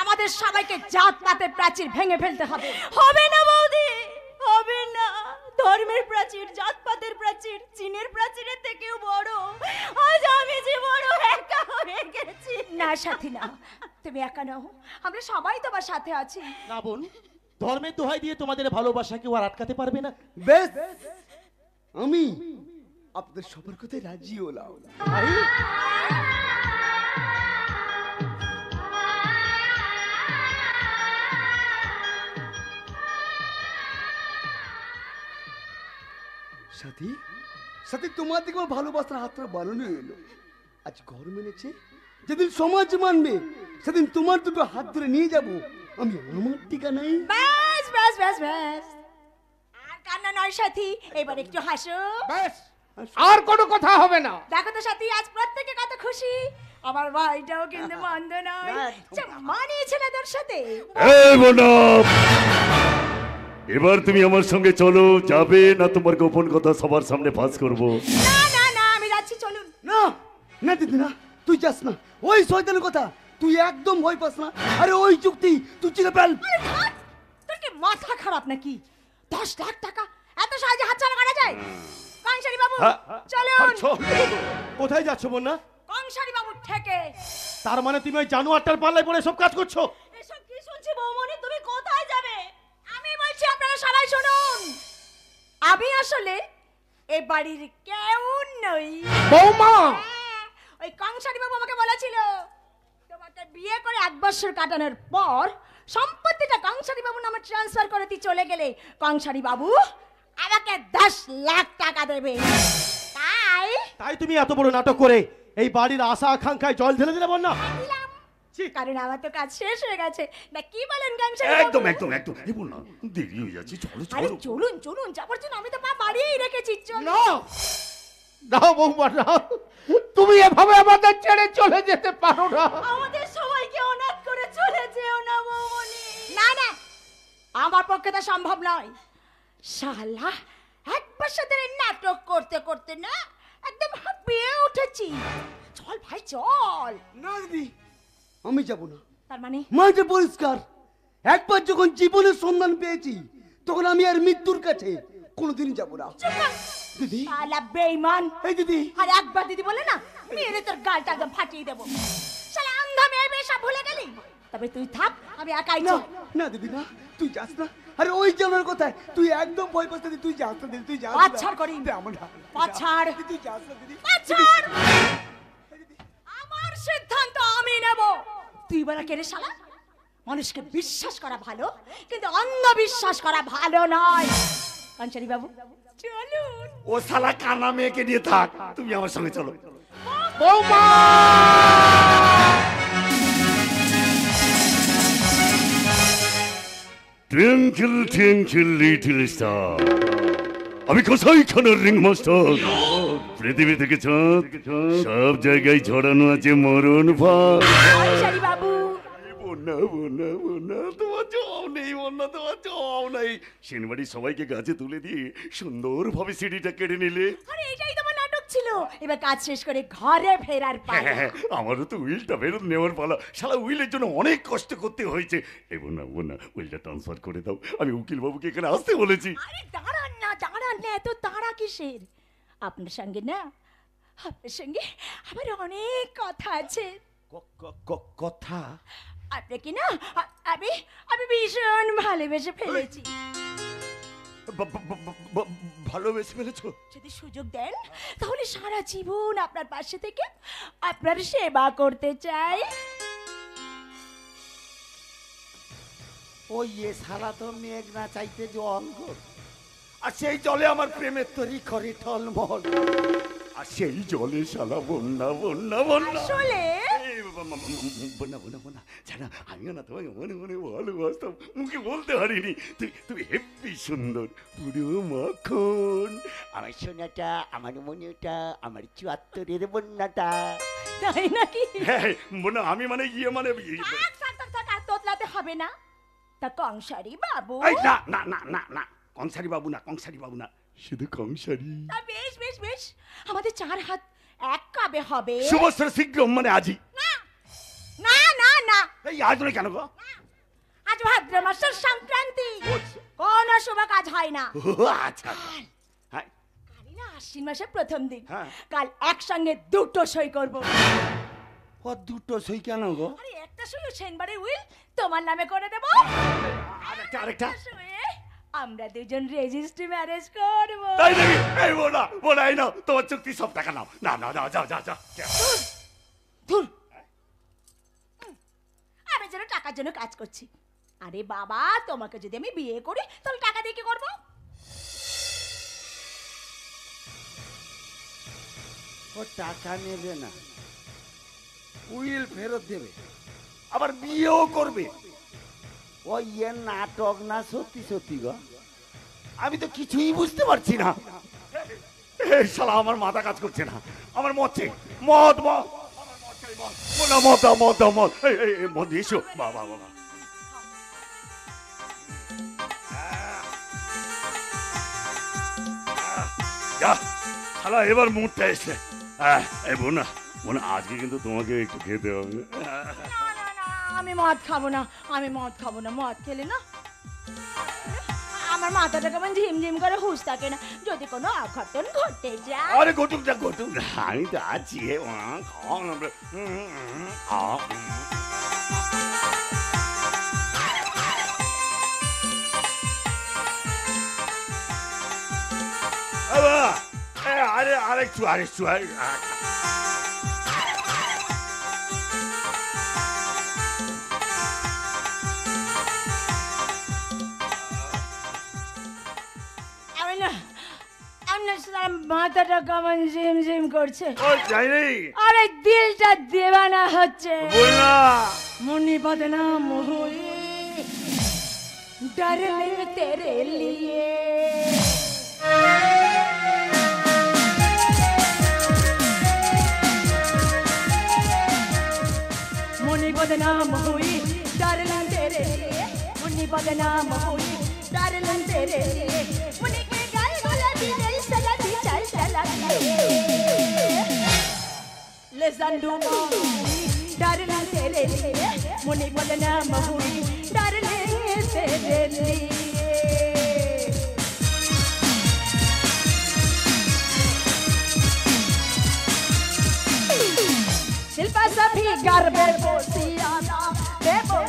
আমাদের সবাইকে জাতপাতের প্রাচীর ভেঙে ফেলতে হবে। হবে না বৌদি, হবে না। ধর্মের প্রাচীর, জাতপাতের প্রাচীর, চীনের প্রাচীরের থেকেও বড়। আজ আমি যে বড় একা হয়ে গেছি। না সাথী না, তুমি একা নাও, আমরা সবাই তোমার সাথে আছি। না বোন, ধর্মের দোহাই দিয়ে তোমাদের ভালোবাসা কেউ আর আটকাতে পারবে না। বেশ, আমি আপনাদের সবার কথায় রাজি হলাম। ভাই সাথী, সাথী তোমার দিকে আমার ভালোবাসার হাতটা বানানো এলো। আজ ঘর মেনেছে, যেদিন সমাজ মানবে সেদিন তোমার দুটো হাত ধরে নিয়ে যাব আমি আমার ঠিকানায়। ব্যাস ব্যাস ব্যাস ব্যাস, আর কান্না নয় সাথী, এবার একটু হাসো। ব্যাস, আর কোনো কথা হবে না। দেখো তো সাথী, আজ প্রত্যেকে কত খুশি। আমার ভাইটাও কিন্তু মন্দ নয়, যে মানিয়েছে না তোর সাথে। এই বোনা, এবার তুমি আমার সঙ্গে চলো, যাবে না তোমার গোপন কথা সবার সামনে ফাঁস করব? না না না, আমি যাচ্ছি, চলুন। না না দিদি না, তুই যাস না। ওই শয়তানের কথা তুই একদম ভয় পাস না। আরে ওই চুক্তি তুই চিনে ফেল। আরে ধ্যাৎ, তোর কি মাথা খারাপ নাকি? 10 লাখ টাকা এত সহজে হাতছাড়া করা যায়? কংসারী বাবু চলুন। কোথায় যাচ্ছ বন্যা? কংসারী বাবু থেকে। তার মানে তুমি ওই জানোয়ারটার পাল্লায় পড়ে সব কাজ করছো? এসব কি শুনছি বৌমনি? তুমি কোথায় যাবে? আমি বলছি আপনারা সবাই শুনুন, আমি আসলে এই বাড়ির কেউ নই। বৌমা, হ্যাঁ, ওই কংসারী বাবু আমাকে বলেছিল তোমাকে বিয়ে করে 1 বছর কাটানোর পর সম্পত্তিটা কংসারী বাবু নামে ট্রান্সফার করে দিয়ে চলে গেলে কংসারী বাবু আমাকে 10 লাখ টাকা দেবে। তাই তাই তুমি এত বড় নাটক করে এই বাড়ির আশা আকাঙ্ক্ষায় জল ঢেলে দিলে বন্যা? দিলাম, কারণ আমার তো কাজ শেষ হয়ে গেছে। না কি বলেন কংসারী বাবু? একদম একদম একদম। এই বোনা, দেরি হয়ে যাচ্ছে, চলো আরে চলো। চলুন চলুন, যাবার জন্য আমি তো পা বাড়িয়েই রেখেছি। চলুন। না, দাও বৌমা, দাও। তুমি এভাবে আমাদের ছেড়ে চলে যেতে পারো না। আমাদের সবাইকে অনাথ করে চলে যেও না বৌমনি। না না, আমার পক্ষে তো সম্ভব নয়। শালা 1 বছর ধরে নাটক করতে করতে না একদম হাঁপিয়ে উঠেছি। চল ভাই চল। না দিদি, আমি যাব না। তার মানে মাঝে পরিষ্কার, একবার যখন জীবনের সন্ধান পেয়েছি তখন আমি আর মৃত্যুর কাছে কোনোদিন যাব না। দিদি, শালা বেঈমান। এই দিদি, আর একবার দিদি বলে না, মেরে তোর গালটা একদম ফাটিয়ে দেবো। শালা আন্ধা মেয়ে বেশা ভুলে গেলি? তবে তুই থাক, আমি একাই না চল। না দিদি না, তুই যাস না। আরে ওই জানার কোথায়, তুই একদম ভয় পাস না, তুই যাস না দিদি, তুই যাস না। পা ছাড় করি। আমার পা ছাড়। তুই যাস না দিদি। পা ছাড়। আমার সিদ্ধান্ত আমি নেব। তুই বলা কে রে শালা? মানুষকে বিশ্বাস করা ভালো, কিন্তু অন্ধবিশ্বাস করা ভালো নয়। কাঞ্চারি বাবু চলুন। ও শালা কানা মেয়েকে নিয়ে থাক, তুমি আমার সঙ্গে চলো। বৌমা টুইঙ্কেল টুইঙ্কেল লিটল স্টার, আমি কোথায় খানার রিং মাস্টার। পৃথিবী থেকে চাঁদ সব জায়গায় ছড়ানো আছে মরণ ভাত। কাঞ্চারি বাবু বন্যা বন্যা বন্যা, তোমার জবাব নেই বন্যা, তোমার জবাব নেই। সেনবাড়ির সবাইকে গাছে তুলে দিয়ে সুন্দরভাবে সিঁড়িটা কেটে নিলে। আরে এটাই তোমার নাটক ছিল। এবার কাজ শেষ করে ঘরে ফেরার পালা। হ্যাঁ, আমারও তো উইলটা ফেরত নেওয়ার পালা। শালা উইলের জন্য অনেক কষ্ট করতে হয়েছে। এই বন্যা বন্যা, উইলটা ট্রান্সফার করে দাও। আমি উকিল বাবুকে এখানে আসতে বলেছি। আরে দাঁড়ান না, এত তাড়া কিসের? আপনার সঙ্গে না, আপনার সঙ্গে আমার অনেক কথা আছে। কথা? আপনাকে না আমি আমি ভীষণ ভালোবেসে ফেলেছি। ভালোবেসে ফেলেছো? যদি সুযোগ দেন তাহলে সারা জীবন আপনার পাশে থেকে আপনার সেবা করতে চাই। ওই এ শালা তো মেঘ না চাইতে জল গো। আর সেই জলে আমার প্রেমের তরি করে টলমল। আর সেই জলে শালা বন্যা বন্যা বন্যা। আসলে বন্যা বন্যা বন্যা জানা, আমিও না তোমাকে মনে মনে ভালোবাসতাম, মুখে বলতে পারিনি। তুই হেব্বি সুন্দর, পুরো মাখন। আমার সোনাটা, আমার মনেটা, আমার 74-এর বন্যাটা। তাই নাকি? হ্যাঁ বন্যা, আমি মানে ইয়ে মানে থাক, আর তোতলাতে হবে না। তা কংসারি বাবু। এই না না না না না, কংসারি বাবু না, কংসারি বাবু না, শুধু কংসারি। তা বেশ বেশ বেশ, আমাদের 4 হাত এক কাবে হবে। শুভস্র শীঘ্র, মানে আজই। না না না না, এই আজ নয় কেন গো? আজ ভাদ্র মাসের সংক্রান্তি, কোন শুভ কাজ হয় না। ও আচ্ছা, হ্যাঁ কালই না আশ্বিন মাসের প্রথম দিন। হ্যাঁ। কাল একসঙ্গে 2টো সই করব। ও দুটো সই কেন গো? আরে একটা সই সেনবাড়ির উইল তোমার নামে করে দেব। আরেকটা আরেকটা। সইয়ে আমরা দুজন রেজিস্ট্রি ম্যারেজ করব। তাই নাকি? এই বোনা বোনা, এই নাও তোমার চুক্তি, সব টাকা নাও। না না না, যাও যাও যাও। ধুর, আমি যেন টাকার জন্য কাজ করছি। আরে বাবা, তোমাকে যদি আমি বিয়ে করি তাহলে টাকা দিয়ে কি করবো? ও টাকা নেবে না, উইল ফেরত দেবে, আবার বিয়েও করবে। ও ইয়ে নাটক না সত্যি সত্যি গো? আমি তো কিছুই বুঝতে পারছি না। এই শালা আমার মাথা কাজ করছে না, আমার মদ চাই, মদ মদ মদ মদ মদ মদ। এই মদ এসো বাবা বাবা। যা শালা, এবার মুডটা এসে। এই বোনা বোনা, আজকে কিন্তু তোমাকে একটু খেতে হবে। না না না, আমি মদ খাবো না, আমি মদ খাবো না। মদ খেলে না আমার মাথাটা কেমন ঝিমঝিম করে হুঁশ থাকে না, যদি কোনো অঘটন ঘটে যায়। আরে ঘটুক যা ঘটুক, আমি তো আছি। খাও না, খাও। আরে আরেকটু আরেকটু। মাথাটা কেমন ঝিমঝিম করছে। যাইনি, আরে দিলটা দেওয়ানা হচ্ছে। বলনা মুনি বদনা মোহই ডার্লিং তেরে লিয়ে। मुनि बदनाम हुई डार्लिंग तेरे लिए, मुनि बदनाम हुई डार्लिंग तेरे लिए, मुनि के गाल गुलाबी दिल सलाती चल चलाती ले जंडूमा हुई डार्लिंग तेरे लिए, मुनि बदनाम हुई डार्लिंग तेरे लिए। शिल्पा सभी गर्भे बोसियाना बेबो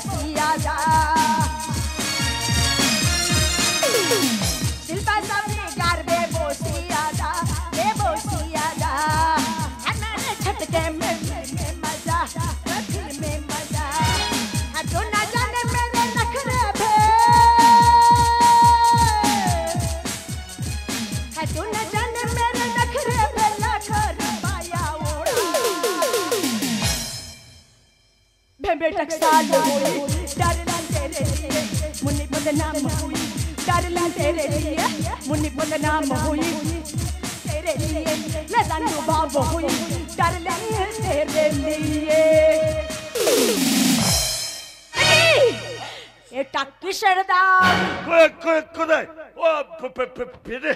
बेटक साल हुई डरला तेरे लिए मुन्नी बदनाम हुई डरला तेरे लिए मुन्नी बदनाम हुई तेरे लिए मैं जानू बाब हुई डरला तेरे लिए এটা কিসের দাম কোথায় ও পেটে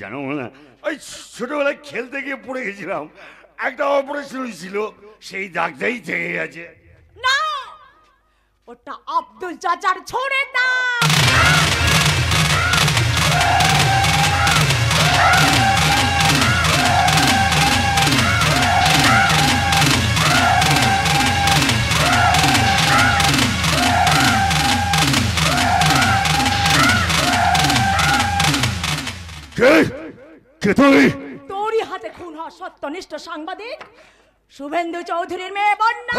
জানো না ওই ছোটবেলায় খেলতে গিয়ে পড়ে গেছিলাম, একটা অপারেশন হয়েছিল, সেই দাগটাই থেকে গেছে। না ওটা আব্দুল চাচার ছোড়ের দাম। তোরই হাতে খুন হওয়া সত্যনিষ্ঠ সাংবাদিক শুভেন্দু চৌধুরীর মেয়ে বন্যা।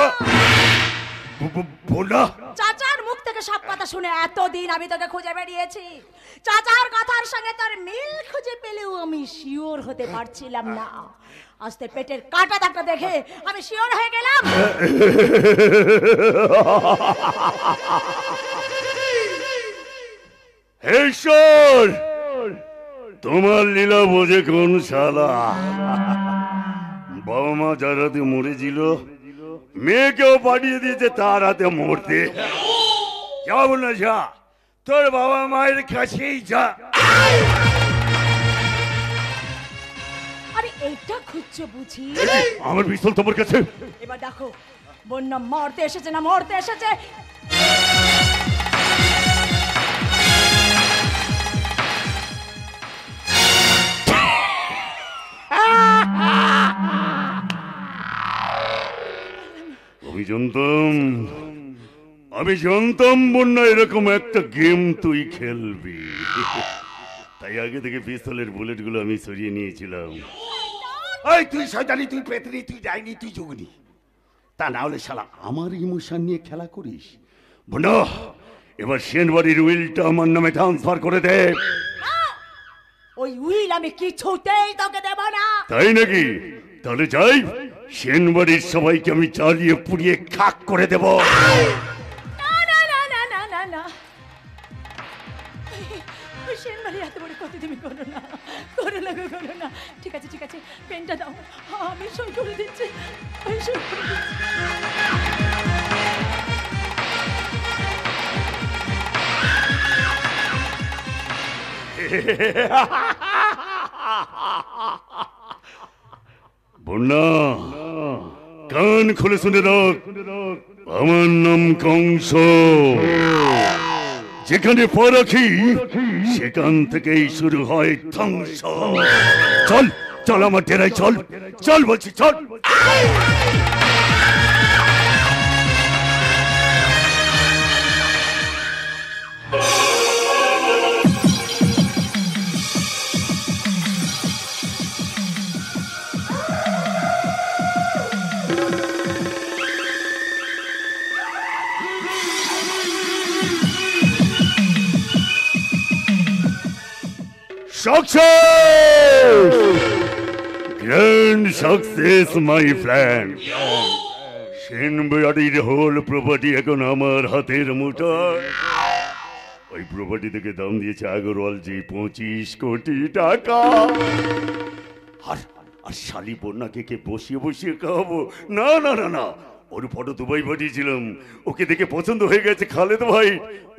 চাচার মুখ থেকে সব কথা শুনে এতদিন আমি তোকে খুঁজে বেরিয়েছি, চাচার কথার সঙ্গে তোর মিল খুঁজে পেলেও আমি শিওর হতে পারছিলাম না। আজ তোর পেটের কাটা দাগটা দেখে আমি শিওর হয়ে গেলাম। তোমার লীলা বোঝে কোন শালা? বাবা মা যার হাতে মরেছিল মেয়েকেও পাঠিয়ে দিয়েছে তার হাতে মরতে। যাবো না, যা তোর বাবা মায়ের কাছেই যা। আরে এইটা খুঁজছো বুঝি? আমার পিস্তল তোমার কাছে। এবার দেখো বন্যা মরতে এসেছে না মরতে এসেছে। আমি জানতাম বন্যা এরকম একটা গেম তুই খেলবি, তাই আগে থেকে পিস্তলের বুলেট গুলো আমি সরিয়ে নিয়েছিলাম। এই তুই শয়তানি, তুই পেতনি, তুই ডাইনি, তুই যোগিনী, তা না হলে শালা আমার ইমোশন নিয়ে খেলা করিস। বন্যা এবার সেনবাড়ির উইলটা আমার নামে ট্রান্সফার করে দে। ওই উইল আমি কিছুতেই তোকে দেব না। তাই নাকি? তাহলে যাই, সেনবাড়ির সবাইকে আমি চালিয়ে পুড়িয়ে খাক করে দেব। এত বড় কথা তুমি করো না, করো না, করো না। ঠিক আছে ঠিক আছে, পেনটা দাও, আমি সই করে দিচ্ছি, আমি সই করে দিচ্ছি। বন্যা কান খুলে শুনে রাখ, আমার নাম কংস। যেখানে পা রাখি সেখান থেকেই শুরু হয় ধ্বংস। চল চল আমার ডেরায় চল, চল বলছি চল। Success! Grand success, my friend. সেনবাড়ির হোল প্রপার্টি এখন আমার হাতের মুঠোয়। ওই প্রপার্টি থেকে দাম দিয়েছে আগরওয়াল জি 25 কোটি টাকা। আর শালি বন্যাকে কে বসিয়ে বসিয়ে খাওয়াবো? না না না না, ওর ফটো দুবাই পাঠিয়েছিলাম, ওকে দেখে পছন্দ হয়ে গেছে খালেদ ভাই,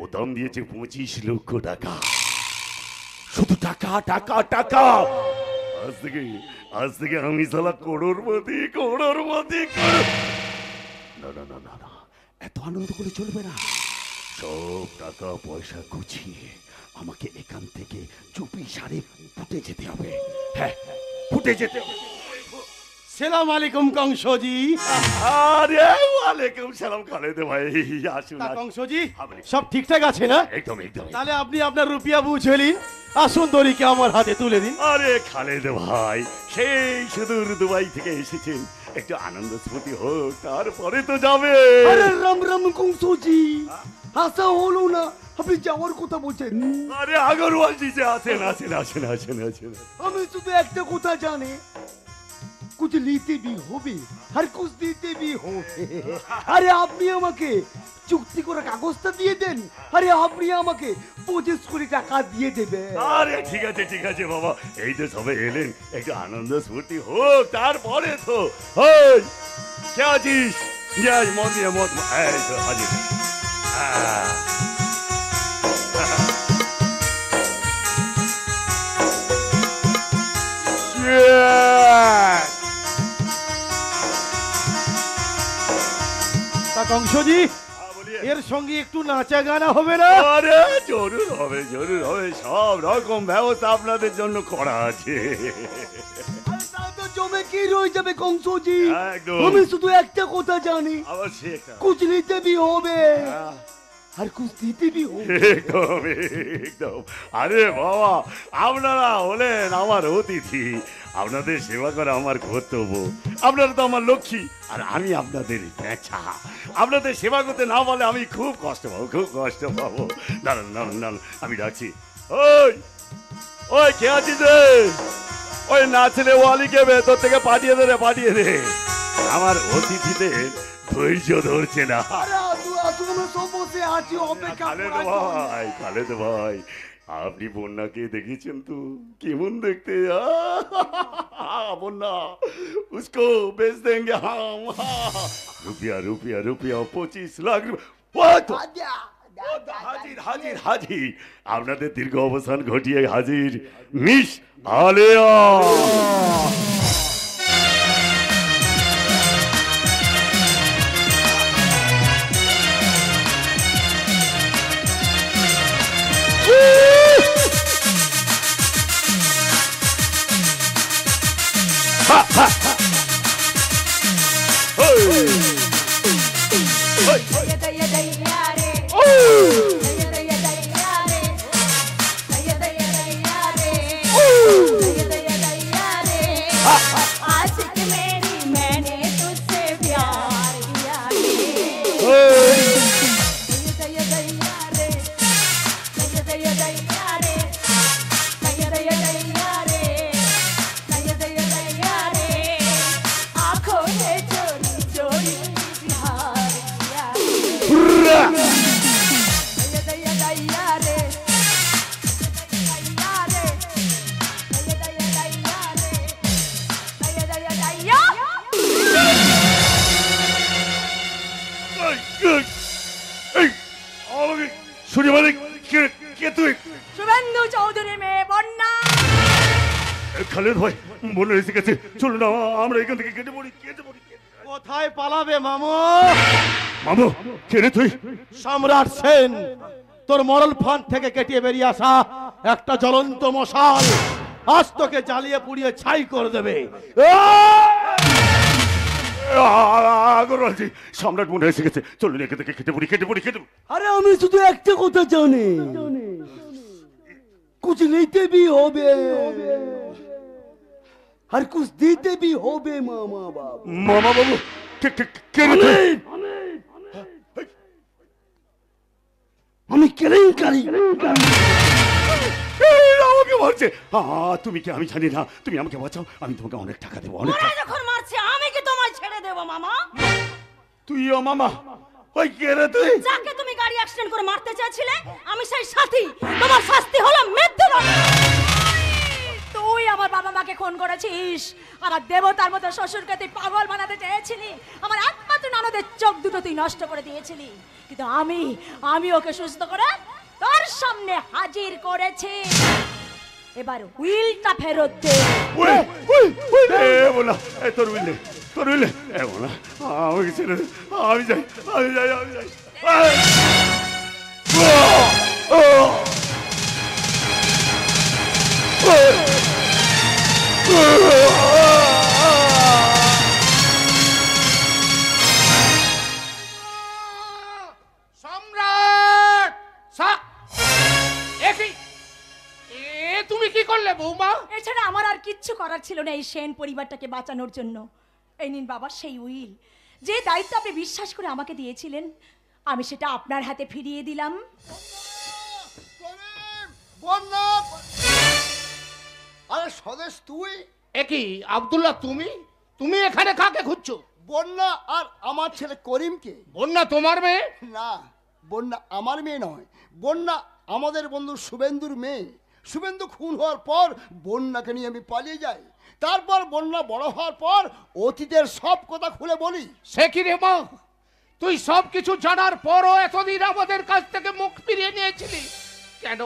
ও দাম দিয়েছে 25 লক্ষ টাকা। শুধু টাকা টাকা টাকা। আজ থেকে আমি শালা করোড়পতি করোড়পতি। না না না না না, এত আনন্দ করে চলবে না। সব টাকা পয়সা গুছিয়ে আমাকে এখান থেকে চুপি সারে ফুটে যেতে হবে। হ্যাঁ, ফুটে যেতে হবে। সালাম আলাইকুম কংসজি। আরে ওয়ালাইকুম সালাম খালেদ ভাই, আসুন। কংসজি সব ঠিকঠাক আছে না? একদম একদম। তাহলে আপনি আপনার রুপিয়া বুঝলেন, আসুন দড়িকে আমার হাতে তুলে দিন। আরে খালেদ ভাই, সেই সুদূর দুবাই থেকে এসেছেন, একটু আনন্দ স্মৃতি হোক, তারপরে তো যাবে। আরে রাম রাম কংসজি, আসা হলো না, আপনি যাওয়ার কথা বলছেন? আরে আগরওয়াল জি যে আসেন আসেন আসেন আসেন আসেন। আমি শুধু একটা কথা জানি, कुछ लेते भी होबे আর कुछ দিতে भी হবে। আরে আপনি আমাকে চুক্তি করে কাগজটা দিয়ে দেন, আরে আপনি আমাকে 25 কোটি টাকা দিয়ে দেবেন। আরে ঠিক আছে বাবা, এই তো সবে এলেন, একটু আনন্দ স্ফূর্তি হোক, তারপরে তো ওই কে আছিস? যাই মদ দিয়ে মদ, এই তো হাজির। তা কংসজি, এর সঙ্গে একটু নাচা গানা হবে না? আরে জরুর হবে, সব রকম ব্যবস্থা আপনাদের জন্য করা আছে। তো জমে কি রয়ে যাবে কংসজি? একদম। আমি শুধু একটা কথা জানি, অবশ্যই कुछ लेते भी হবে আর कुछ দিতে भी হবে। একদম। আরে বাবা, আপনারা হলেন আমার অতিথি, আপনাদের সেবা করা আমার কর্তব্য। আপনারা তো আমার লক্ষ্মী, আর আমি আপনাদের পেঁচা। আপনাদের সেবা করতে না বলে আমি খুব কষ্ট পাবো। দাঁড়ান, আমি ডাকছি। ওই কে আছিস রে? ওই নাচলে ওয়ালিকে ভেতর থেকে পাঠিয়ে দে। আমার অতিথিদের ধৈর্য ধরছে না। খালেদ ভাই, আপনি বন্যাকে দেখেছেন তো? কেমন দেখতে? বন্যা উসকো বেচ দেंगे हम। রুপিয়া 25 লাখ। হাজির আপনাদের দীর্ঘ অবসান ঘটিয়ে হাজির মিস আলেয়া। শুভেন্দু চৌধুরী মেয়ে বন্যা। খালেদ ভাই বলে এসে গেছে, চলুন না আমরা এখান থেকে কেটে পড়ি। কোথায় পালাবে মামু? কে রে তুই? সম্রাট সেন, তোর মরল ফাঁদ থেকে কেটে বেরিয়ে আসা একটা জ্বলন্ত মশাল আজ তোকে জ্বালিয়ে পুড়িয়ে ছাই করে দেবে। সম্রাট মনে এসে গেছে, চলুন এখান থেকে কেটে পড়ি। আরে আমি শুধু একটা কথা জানি, कुछ लेते भी হবে আর कुछ দিতে भी হবে। মামা বাবু কে রে তুই? আমি কেলেঙ্কারি। আমাকে মারছে। তুমি কি? আমি জানি না, তুমি আমাকে বাঁচাও, আমি তোমাকে অনেক টাকা দেবো। যখন মারছে আমি কি তোমায় ছেড়ে দেবো মামা? তুইও মামা? ওই কে রে তুই? যাকে তুমি গাড়ি অ্যাক্সিডেন্ট করে মারতে চাইছিলে আমি সেই সাথী। তোমার শাস্তি হলো মৃত্যুদণ্ড। তুই আমার বাবা মাকে খুন করেছিস, আমার দেবতার মতো শ্বশুরকে তুই পাগল বানাতে চেয়েছিলি, আমার একমাত্র ননদের চোখ দুটো তুই নষ্ট করে দিয়েছিলি, কিন্তু আমি ওকে সুস্থ করে তোর সামনে হাজির করেছি। এবার উইলটা ফেরত দে। তোর উইলে আমাকে ছেড়ে দে। আমি যাই। সম্রাট তুমি কি করলে বৌমা? এছাড়া আমার আর কিচ্ছু করার ছিল না এই সেন পরিবারটাকে বাঁচানোর জন্য। এই নিন বাবা সেই উইল, যে দায়িত্ব আপনি বিশ্বাস করে আমাকে দিয়েছিলেন, আমি সেটা আপনার হাতে ফিরিয়ে দিলাম। আরে স্বদেশ তুই? একই আব্দুল্লাহ তুমি? তুমি এখানে কাকে খুঁজছো? বন্যা আর আমার ছেলে করিমকে। বন্যা তোমার মেয়ে? না, বন্যা আমার মেয়ে নয়, বন্যা আমাদের বন্ধু শুভেন্দুর মেয়ে। শুভেন্দু খুন হওয়ার পর বন্যাকে নিয়ে আমি পালিয়ে যাই। তারপর বন্যা বড় হওয়ার পর অতীতের সব কথা খুলে বলি। সে কি রে মা, তুই সব কিছু জানার পরও এতদিন আমাদের কাছ থেকে মুখ ফিরিয়ে নিয়েছিলি কেন?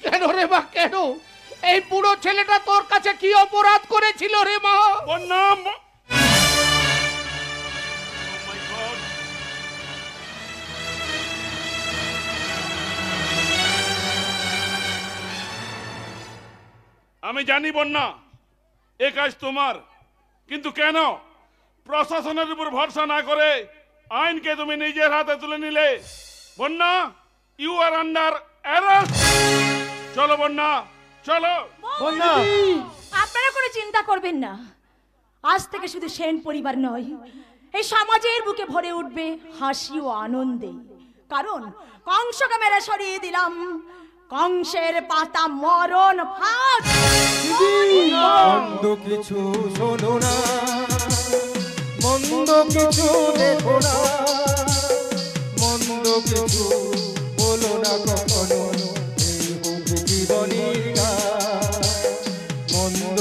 কেন রে মা, কেন? এই বুড়ো ছেলেটা তোর কাছে কি অপরাধ করেছিল রে মা? বন্যা আমি জানি বন্যা এ কাজ তোমার, কিন্তু কেন প্রশাসনের উপর ভরসা না করে আইনকে তুমি নিজের হাতে তুলে নিলে? বন্যা, ইউ আর আন্ডার অ্যারেস্ট। চলো বন্যা, চলো। বন্যা, আপনারা কোনো চিন্তা করবেন না, আজ থেকে শুধু সেন পরিবার নয়, এই সমাজের বুকে ভরে উঠবে হাসি ও আনন্দে। কারণ কংসকে মেরে সরিয়ে দিলাম কংসের পাতা মরণ ফাঁদ। মন্দ কিছু শোনো না, মন্দ কিছু দেখো না, মন্দ কিছু বলো না কখনো, এই হোক জীবনের গান। মন্দ